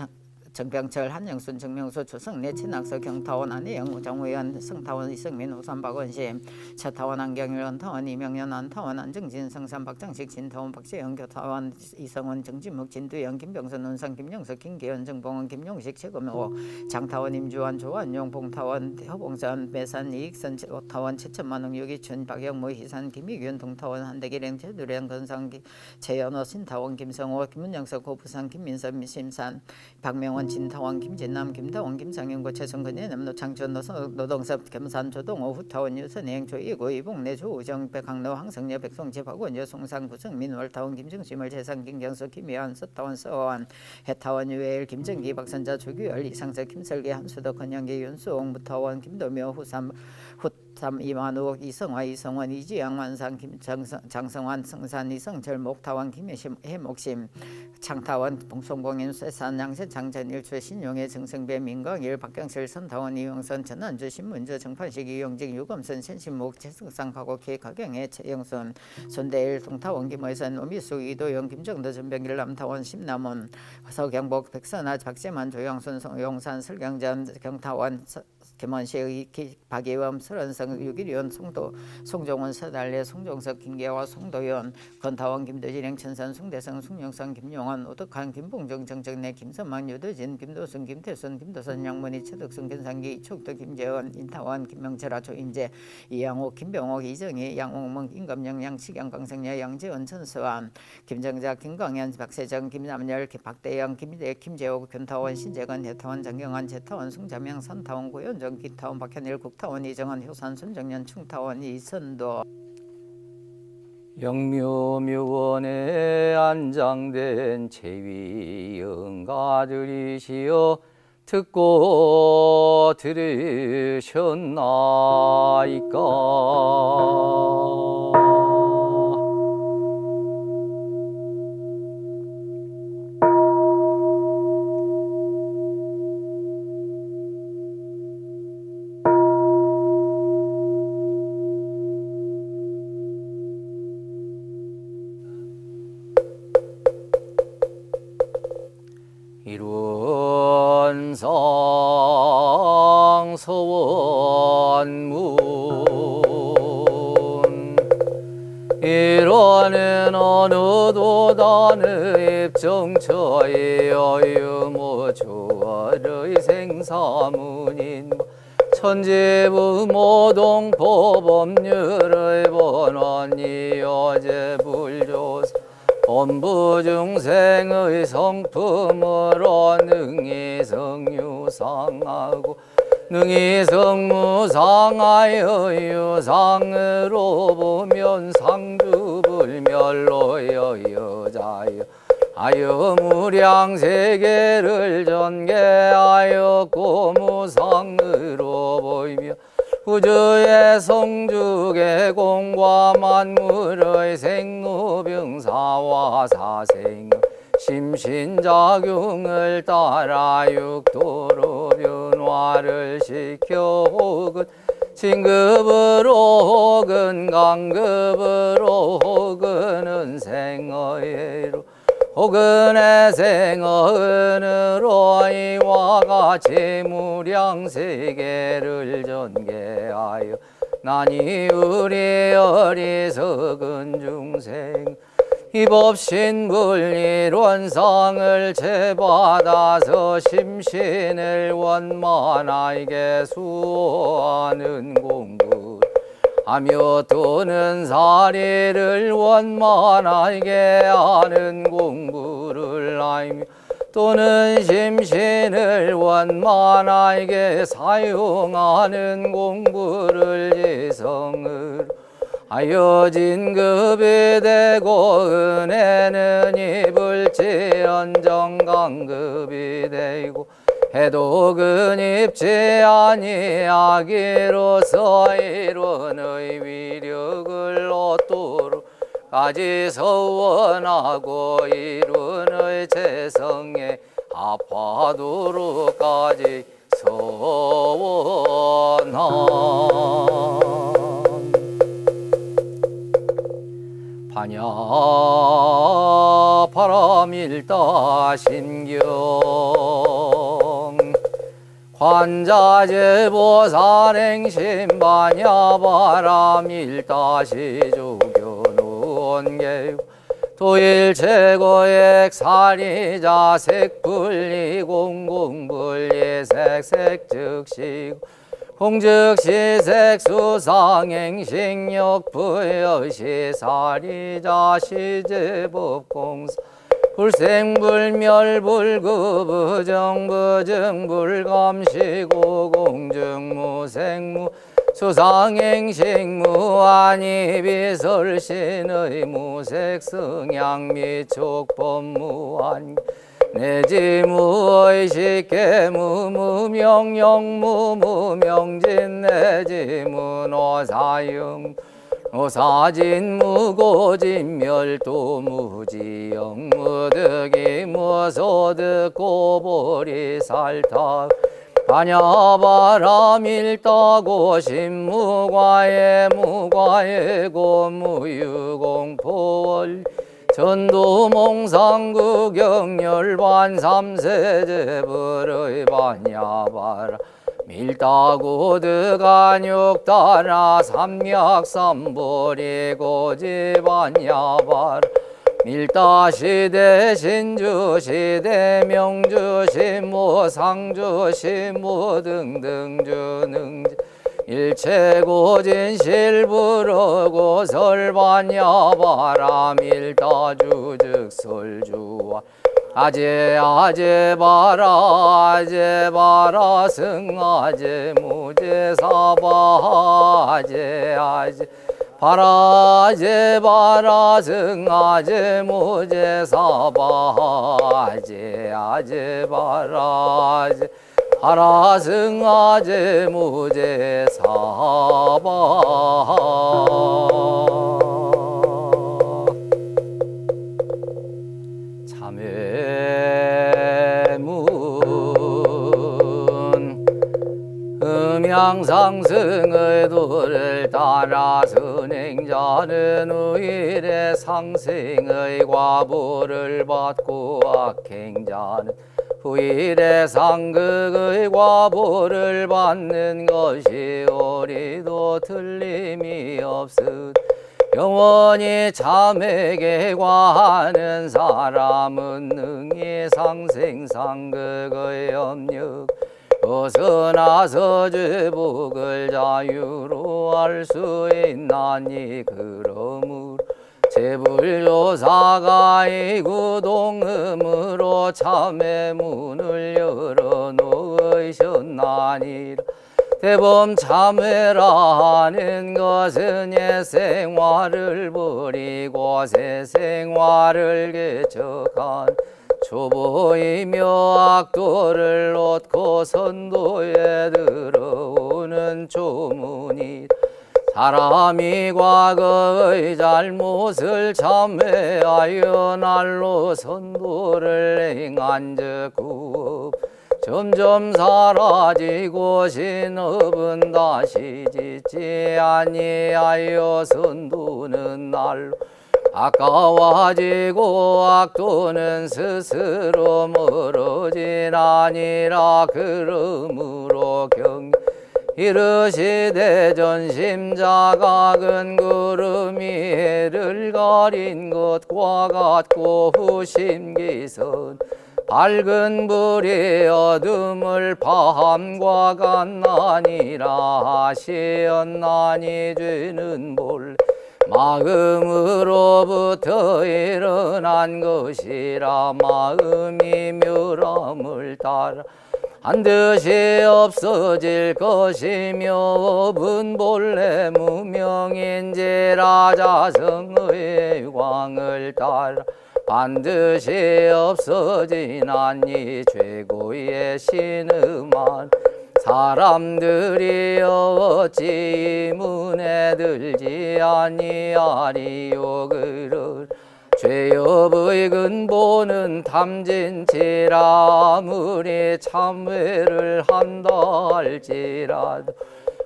정병철 한영순 정명수 조성래 친학서 경타원 안혜영 정우현 성타원 이성민 호산 박원심 차타원 안경일 원타원 이명연 안타원 안정진 성산 박장식 진타원 박재영 교타원 이성원 정진묵 진두영 김병선 논상 김영석 김계현 정봉원 김용식 최금호 장타원 임주환 조한용 봉타원 허봉산 매산 이익선 타원 최천만웅 유기춘 박영모 희산 김희균 동타원 한대기령 최두령 건상 최연호 신타원 김성호 김문영석 고부산 김민선 심산 박명원 진타원 김진남 김다원 김상영고 최성근의 남노창천 노동섭 겸산 조동호 후타원 유선행 조이고 이봉내 조우정 백항로 황성여 백송재 박원여 송상 구성민 월타원 김정심을 재상 김경수 김혜환 서타원 서원 해타원 유해일 김정기 박선자 조규열 이상석 김설기 한수덕 건양기 윤수홍 무타원 김도묘 후삼 이만욱 이성화 이성원 이지영 완상 장성환 성산 이성철 목타원 김혜심 해목심 창타원 봉송봉인 쇠산 양세 장전일 최신용의 정성배 민광일 박경실 선타원 이용선 전환주 신문주 정판식 이용직 유검선 신신목 최승상 가곡희 가경의 최영선 손대일 동타원 김의선 오미숙 이도영 김정도 전병길 남타원 심남원 서경복 백선아 박재만 조영순 용산 설경전 경타원 김원식 박예범 설원성 유기련 송종원 서달래 송종석 김계화 송도연 건타원 김도진행 천산 송대성 송영상 김용환 오덕한 김봉정 정정래 김선망 유도진 김도순 김태순 김도선 양문희 최덕순 견상기 이촉도 김재원 인타원 김명철아 조인재 이양호 김병옥 이정희 양옥몽 임금영 양치경 강성녀 양재원 천수환 김정자 김광현 박세정 김남열 박대영 김대 김재옥 견타원 신재건 해타원 장경환 재타원 송자명 산타원 고현정 기타원 박현일 국타원 이정환 효산 순정년 충타원 이선도 영묘묘원에 안장된 제위 영가들이시여 듣고 들으셨나이까. 일원상 서원문 일원은 어느도 단의 입정처의 어유모 주월의 생사문인 천지부모동 보법률의 번원이 어제불조사 범부중생의 성품으로 능히 성유상하고 능히 성무상하여 유상으로 보면 상주불멸로 여여자여 하여 무량세계를 전개하여 고무상으로 보이며 우주의 성주계공과 만물의 생로병사와 사생의 심신작용을 따라 육도로 변화를 시켜 혹은 진급으로 혹은 강급으로 혹은 은생어예로 혹은 해생어은으로 이와 같이 무량세계를 전개하여 나니 우리 어리석은 중생 이법신불일원상을 제받아서 심신을 원만하게 수호하는 공부 하며 또는 사리를 원만하게 하는 공부를 하며 또는 심신을 원만하게 사용하는 공부를 지성으로 하여 진급이 되고 은혜는 입을지언정 강급이 되고 해독은 입지 아니하기로서 이론의 위력을 얻도록 까지 서원하고 이론의 재성에 합하도록까지 서원함. 반야 바람일다 신경 관자제보살행심 반야 바람일다 시조견원계유 도일최고액 사리자 색불리 공공불리 색색 즉시고 공즉시색 수상행식력 부여시 사리자 시제법공사 불생불멸불구부정부정불감시고 공증무생무 수상행식무 아니비설신의 무색승양 미촉법무한 내지무의식계무 무명령무 무명진 내지무 노사영 노사진 무고진 멸도 무지영 무득이 무소득 고보리 살타 반야바람일다고 신무과에 무과에 고무유공포월 전도몽상구경열반 삼세제불의 반야바라 밀다고드간육다나 삼약삼보리 고지반야바라 밀다시대 신주시대 명주신무 상주신무 등등주 능지 일체고진실부러고 설반야바라 밀다주즉설주와 아제바라 승아제 무제사바 아제 바라 승아제 무제사바 아제 바라 승아제 무제사바 음양상승의 도를 따라 선행자는 우일의 상승의 과보를 받고 악행자는 후일의 상극의 과보를 받는 것이 우리도 틀림이 없으 영원히 참에게 과하는 사람은 능히 상생상극의 염력 벗어나서 죄복을 자유로 할 수 있나니 그러므로 제불조사가 이구동음으로 참의 문을 열어놓으셨나니라. 대범 참회라 하는 것은 옛 생활을 버리고 새 생활을 개척한 초보이며 악도를 얻고 선도에 들어오는 조문이 사람이 과거의 잘못을 참회하여 날로 선도를 행한 즉 점점 사라지고 신업은 다시 짓지 아니하여 선도는 날로 아까워지고 악도는 스스로 멀어진 아니라 그러므로 이르시되 전심자가 큰 구름이 해를 가린 것과 같고 후심기선 밝은 불이 어둠을 밤과 같나니라 하시었나니 죄는 본래 마음으로부터 일어난 것이라 마음이 멸함을 따라 반드시 없어질 것이며 업은 본래 무명인지라 자성의 광을 따라 반드시 없어지나니 최고의 신음한 사람들이 어찌 문에 들지 아니하리요 그를 죄업의 근본은 탐진치라 아무리 참회를 한다 할지라도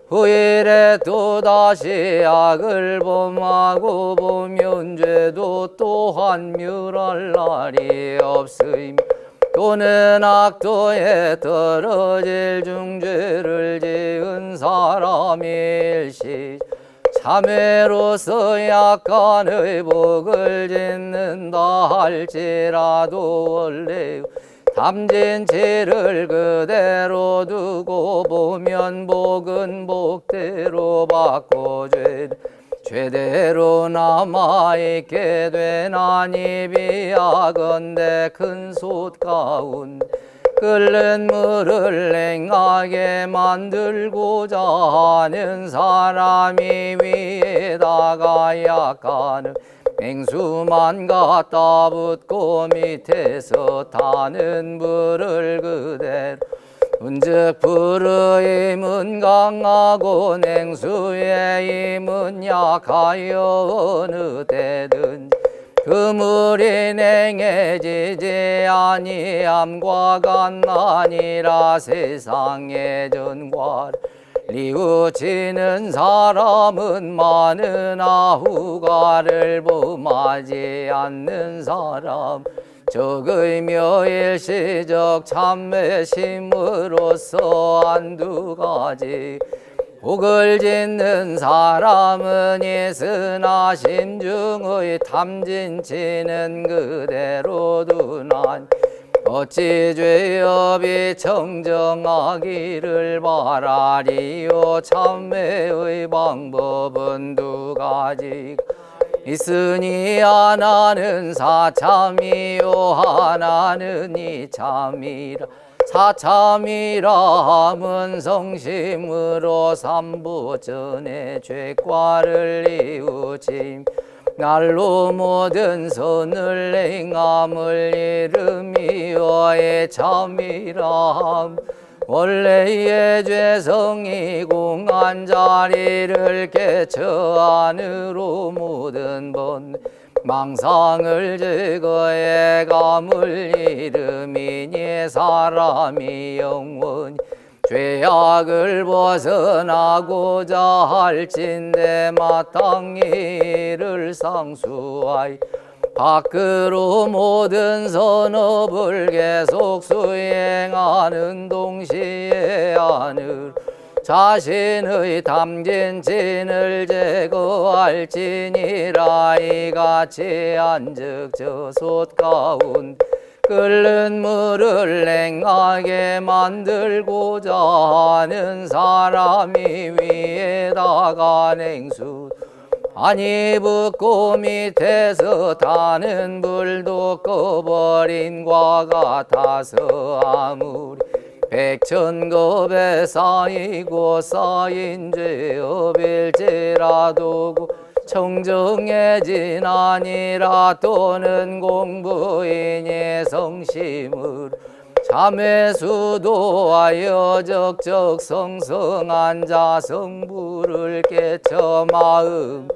후일에 또다시 악을 범하고 보면 죄도 또한 멸할 날이 없으며 또는 악도에 떨어질 중죄를 지은 사람이 일시 참회로서 약간의 복을 짓는다 할지라도 원래 탐진치를 그대로 두고 보면 복은 복대로 받고 죄대로 남아있게 되나니 비하건대 큰 솥 가운데 끓는 물을 냉하게 만들고자 하는 사람이 위에다가 약간은 맹수만 갖다 붓고 밑에서 타는 불을 그대로 은즉 불의 힘은 강하고 냉수의 힘은 약하여 어느 때든지 그 물이 냉해지지 아니함과 같나니라 세상의 전과를 뉘우치는 사람은 많으나 후가를 범하지 않는 사람 적의며 일시적 참회심으로써 한두 가지 복을 짓는 사람은 있으나 심중의 탐진치는 그대로 두나니 어찌 죄업이 청정하기를 바라리요 참회의 방법은 두 가지가 있으니 하나는 사참이요 하나는 이참이라 사참이라 함은 성심으로 삼부전에 죄과를 뉘우침 날로 모든 선을 행함을 이름이여 참이라 함 원래의 죄성이 공한 자리를 개처 안으로 모든 번 망상을 제거해 감을 이름이니 사람이 영원히 죄악을 벗어나고자 할진대 마땅히 이를 상수하여 밖으로 모든 선업을 계속 수행하는 동시에 하늘 자신의 담긴 진을 제거할지니라 이같이 한즉 저 솥 가운데 끓는 물을 냉하게 만들고자 하는 사람이 위에다가 냉수 아니 붓고 밑에서 타는 불도 꺼버린과 같아서 아무리 백천겁에 쌓이고 쌓인 죄업일지라도 청정해진 아니라 또는 공부인의 성심을 참회수도하여 적적 성성한 자성부를 깨쳐 마음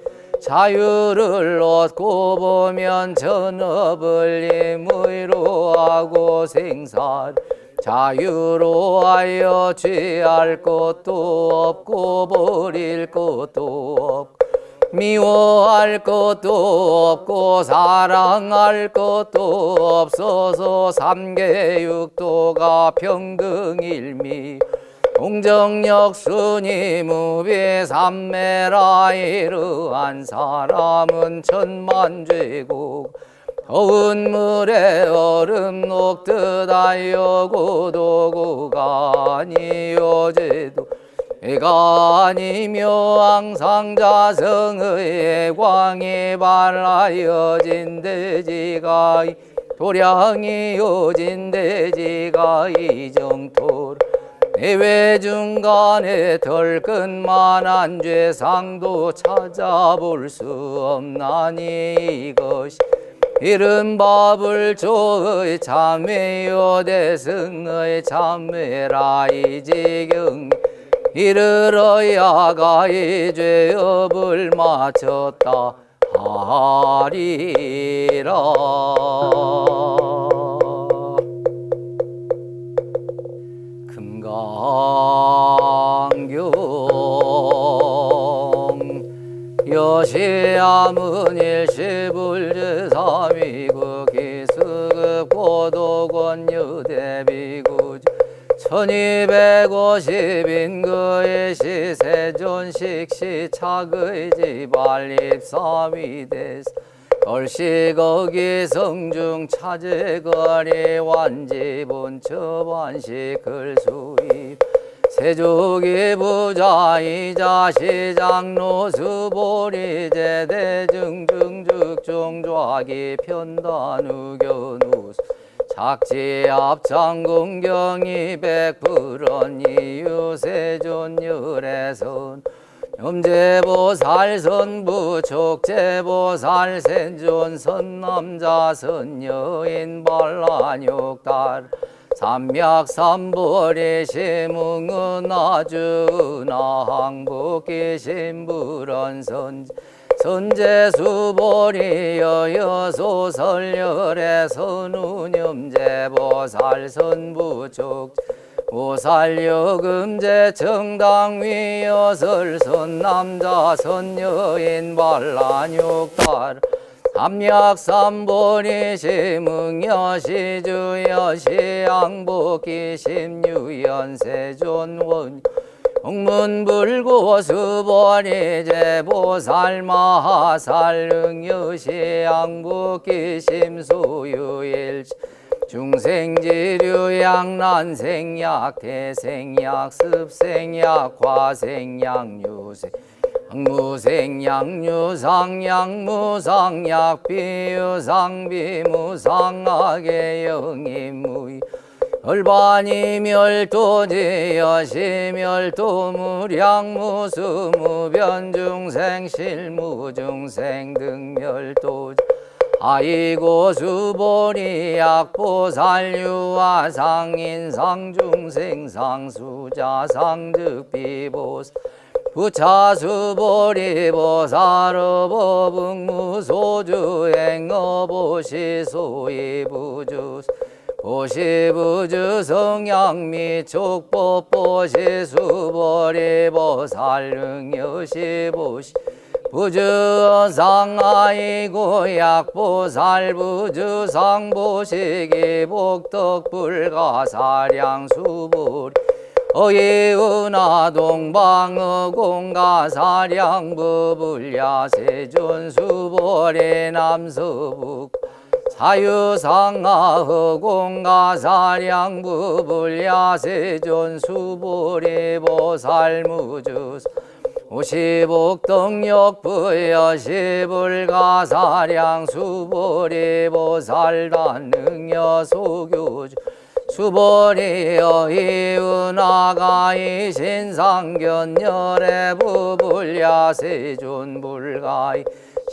자유를 얻고 보면 전업을 임의로하고 생살 자유로하여 취할 것도 없고 버릴 것도 없고 미워할 것도 없고 사랑할 것도 없어서 삼계육도가 평등일미 공정력 순위 무비 삼매라 이러한 사람은 천만죄국 더운 물에 얼음 녹듯 하여 고도고가 아니여제도 애가 아니며 항상 자성의 광이 발라여진 대지가 도량이 여진 대지가 이정토 내외 중간에 덜끝만한 죄상도 찾아볼 수 없나니 이것이 이른 밥을 조의 참회요 대승의 참회라 이지경 이르러야 이 죄업을 마쳤다 하리라. 금강경 여시암은 일시불제삼위구 기수급 고도권유대비구 1250인거의 시세존식시 착의 지발립사위대스 얼씨거기 성중 차제거리 완지본처반시 글수입 세족이 부자이자 시장노수보리제 대중중죽종좌기 편단우견우수 작지 앞장공경이 백불언 이유세존열애선 염제보살 선부촉제보살 센존 선남자 선여인 반란욕달 삼맥삼보리 시뭉은아주나 항복기 신불언선 선제수보리 여여소설열의 선운염제보살 선부촉 보살여금제 정당위여설 선남자 선여인 반란육달 삼약삼보리 시뭉여시주여 시양복기 심유연세존원 홍문불고수보리제 보살마하살 응여시양복기 심수유일치 중생지류양 난생약 대생약 습생약 화생약 유생 무생양유상약 무상약 비유상 비무상하게 영이무이 얼반이 멸도지여 시멸도무량 무수무변중생 실무중생 등멸도 아이고 수보리 약보살유아 상인상 중생상 수자상 득비보살 부차수보리 보살어법응무소주행어보시소이부주 보시부주 성양미촉법 보시수보리 보살응여시보시 부주상아이고 약보살 부주상보시기 복덕불가사량수보리 어예은하 동방어공가사량부불야세존수보리 남서북 사유상하허공가사량부불야세존수보리 보살무주사 오시복덕역부여시불가사량 수보리보살단능여소교주 수보리여 이은하가이 신상견열의 부불야세존불가이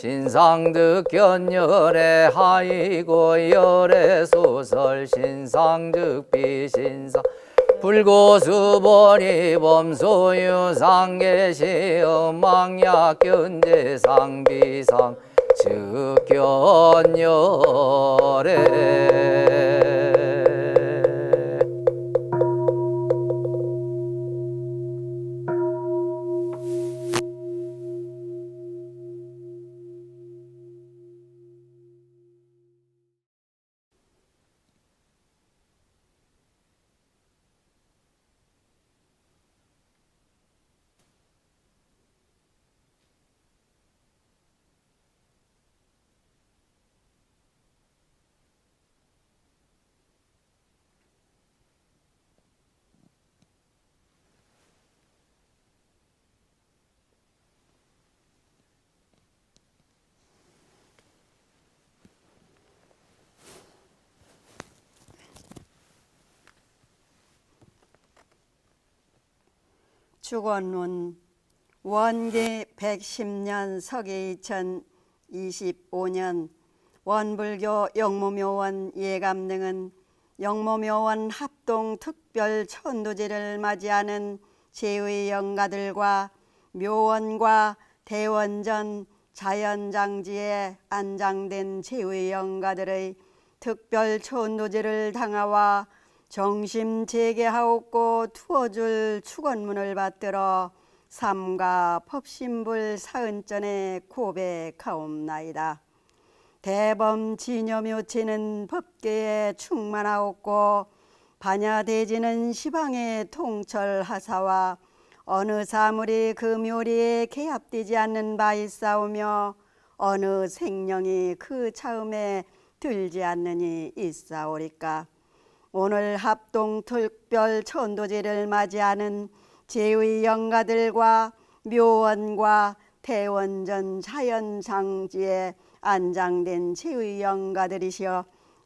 신상득 견열의 하이고 열의 소설 신상득 비신상 불고수보리 범소유상계시음 망약견제상 비상 즉견열에 축원문 원기 110년 서기 2025년 원불교 영모묘원 예감 등은 영모묘원 합동 특별 천도제를 맞이하는 제의 영가들과 묘원과 대원전 자연장지에 안장된 제의 영가들의 특별 천도제를 당하와 정심 재개하옵고 투어줄 축원문을 받들어 삼가 법신불 사은전에 고백하옵나이다. 대범 진여묘체는 법계에 충만하옵고 반야대지는 시방에 통철하사와 어느 사물이 그 묘리에 개합되지 않는 바 있사오며 어느 생령이 그 차음에 들지 않느니 있사오리까. 오늘 합동 특별 천도제를 맞이하는 제의 영가들과 묘원과 대원전 자연장지에 안장된 제의 영가들이시여,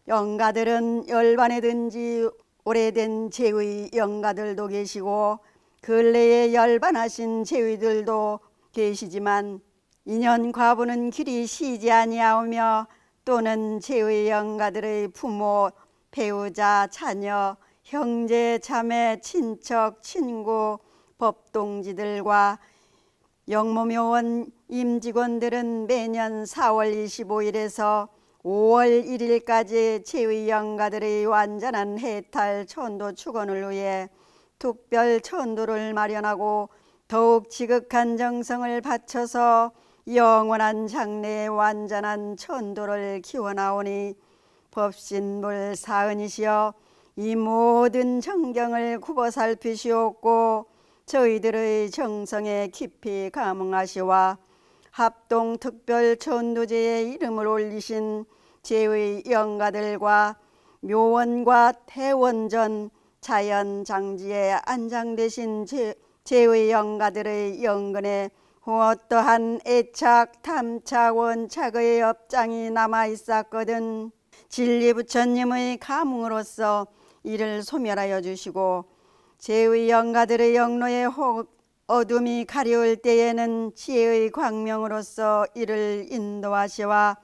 영가들은 열반에든지 오래된 제의 영가들도 계시고 근래에 열반하신 제의들도 계시지만 인연 과부는 길이 쉬지 아니하오며 또는 제의 영가들의 부모 배우자, 자녀, 형제, 자매, 친척, 친구, 법동지들과 영모묘원 임직원들은 매년 4월 25일에서 5월 1일까지 제의 영가들의 완전한 해탈 천도 축원을 위해 특별 천도를 마련하고 더욱 지극한 정성을 바쳐서 영원한 장래의 완전한 천도를 기원하오니 법신불 사은이시여, 이 모든 정경을 굽어 살피시옵고 저희들의 정성에 깊이 감응하시와 합동 특별 천도제의 이름을 올리신 제의 영가들과 묘원과 대원전 자연장지에 안장되신 제의 영가들의 영근에 어떠한 애착, 탐착, 원착의 업장이 남아있었거든 진리부처님의 감흥으로서 이를 소멸하여 주시고 제의 영가들의 영로의 어둠이 가려울 때에는 지혜의 광명으로서 이를 인도하시와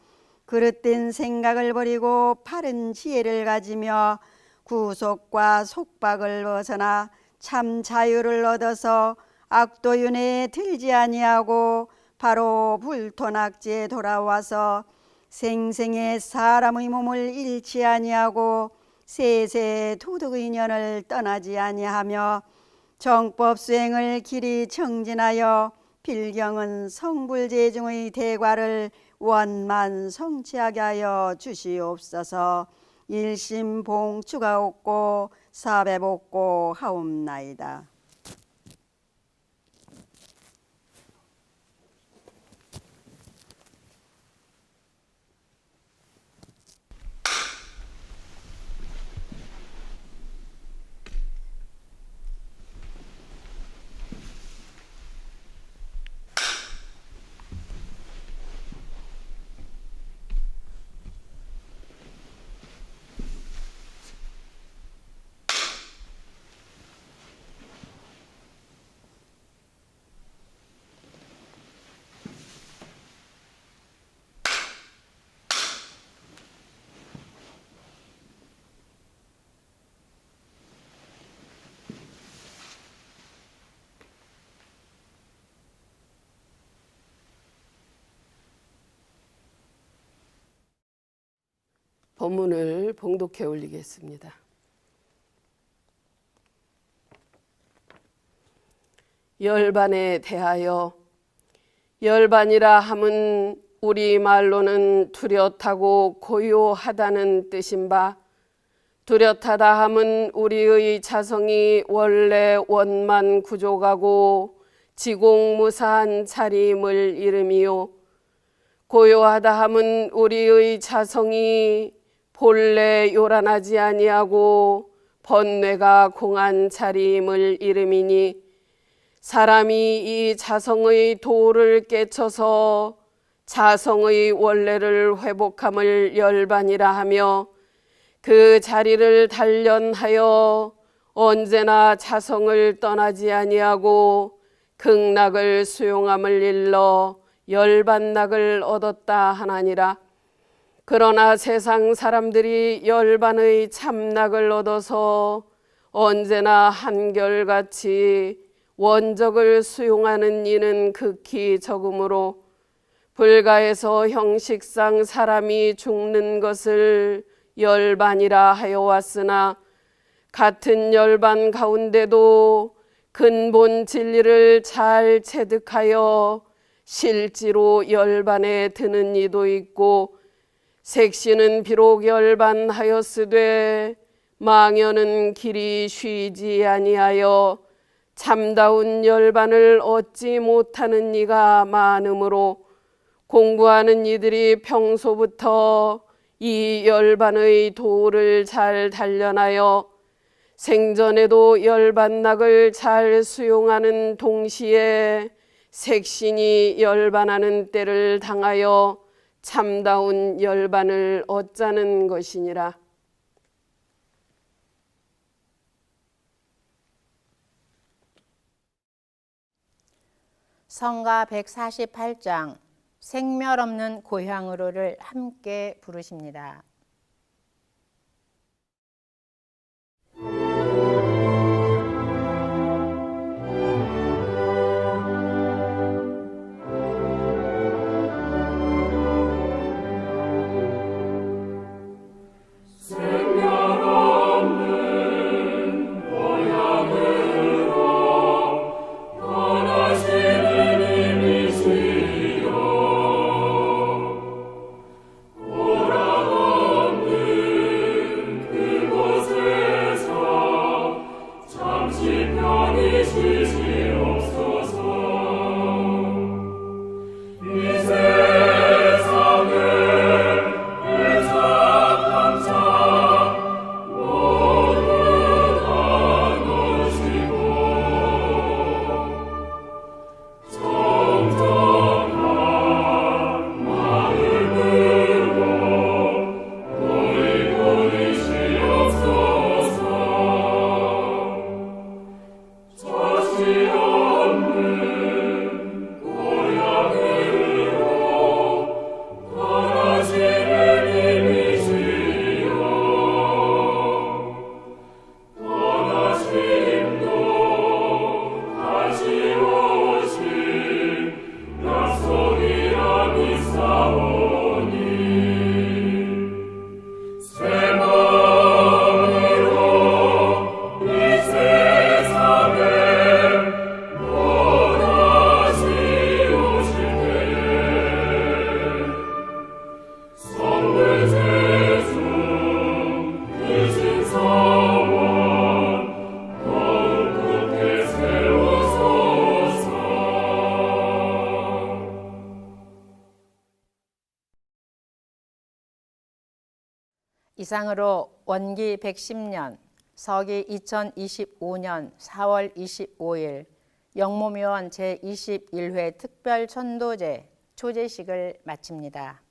그릇된 생각을 버리고 바른 지혜를 가지며 구속과 속박을 벗어나 참 자유를 얻어서 악도윤회에 들지 아니하고 바로 불토낙지에 돌아와서 생생의 사람의 몸을 잃지 아니하고 세세의 도덕의 년을 떠나지 아니하며 정법 수행을 길이 정진하여 필경은 성불재중의 대과를 원만 성취하게 하여 주시옵소서. 일심봉축하옵고 사배복고 하옵나이다. 법문을 봉독해 올리겠습니다. 열반에 대하여. 열반이라 함은 우리말로는 뚜렷하고 고요하다는 뜻인 바, 뚜렷하다 함은 우리의 자성이 원래 원만 구족하고 지공무사한 차림을 이름이요, 고요하다 함은 우리의 자성이 본래 요란하지 아니하고 번뇌가 공한 차림을 이름이니, 사람이 이 자성의 도를 깨쳐서 자성의 원래를 회복함을 열반이라 하며, 그 자리를 단련하여 언제나 자성을 떠나지 아니하고 극락을 수용함을 일러 열반락을 얻었다 하나니라. 그러나 세상 사람들이 열반의 참락을 얻어서 언제나 한결같이 원적을 수용하는 이는 극히 적으므로, 불가에서 형식상 사람이 죽는 것을 열반이라 하여 왔으나, 같은 열반 가운데도 근본 진리를 잘 체득하여 실지로 열반에 드는 이도 있고, 색시는 비록 열반하였으되 망연은 길이 쉬지 아니하여 참다운 열반을 얻지 못하는 이가 많으므로, 공부하는 이들이 평소부터 이 열반의 도를 잘 단련하여 생전에도 열반락을 잘 수용하는 동시에 색신이 열반하는 때를 당하여 참다운 열반을 얻자는 것이니라. 성가 148장 생멸 없는 고향으로를 함께 부르십니다. 이상으로 원기 110년, 서기 2025년 4월 25일 영모묘원 제21회 특별천도제 초제식을 마칩니다.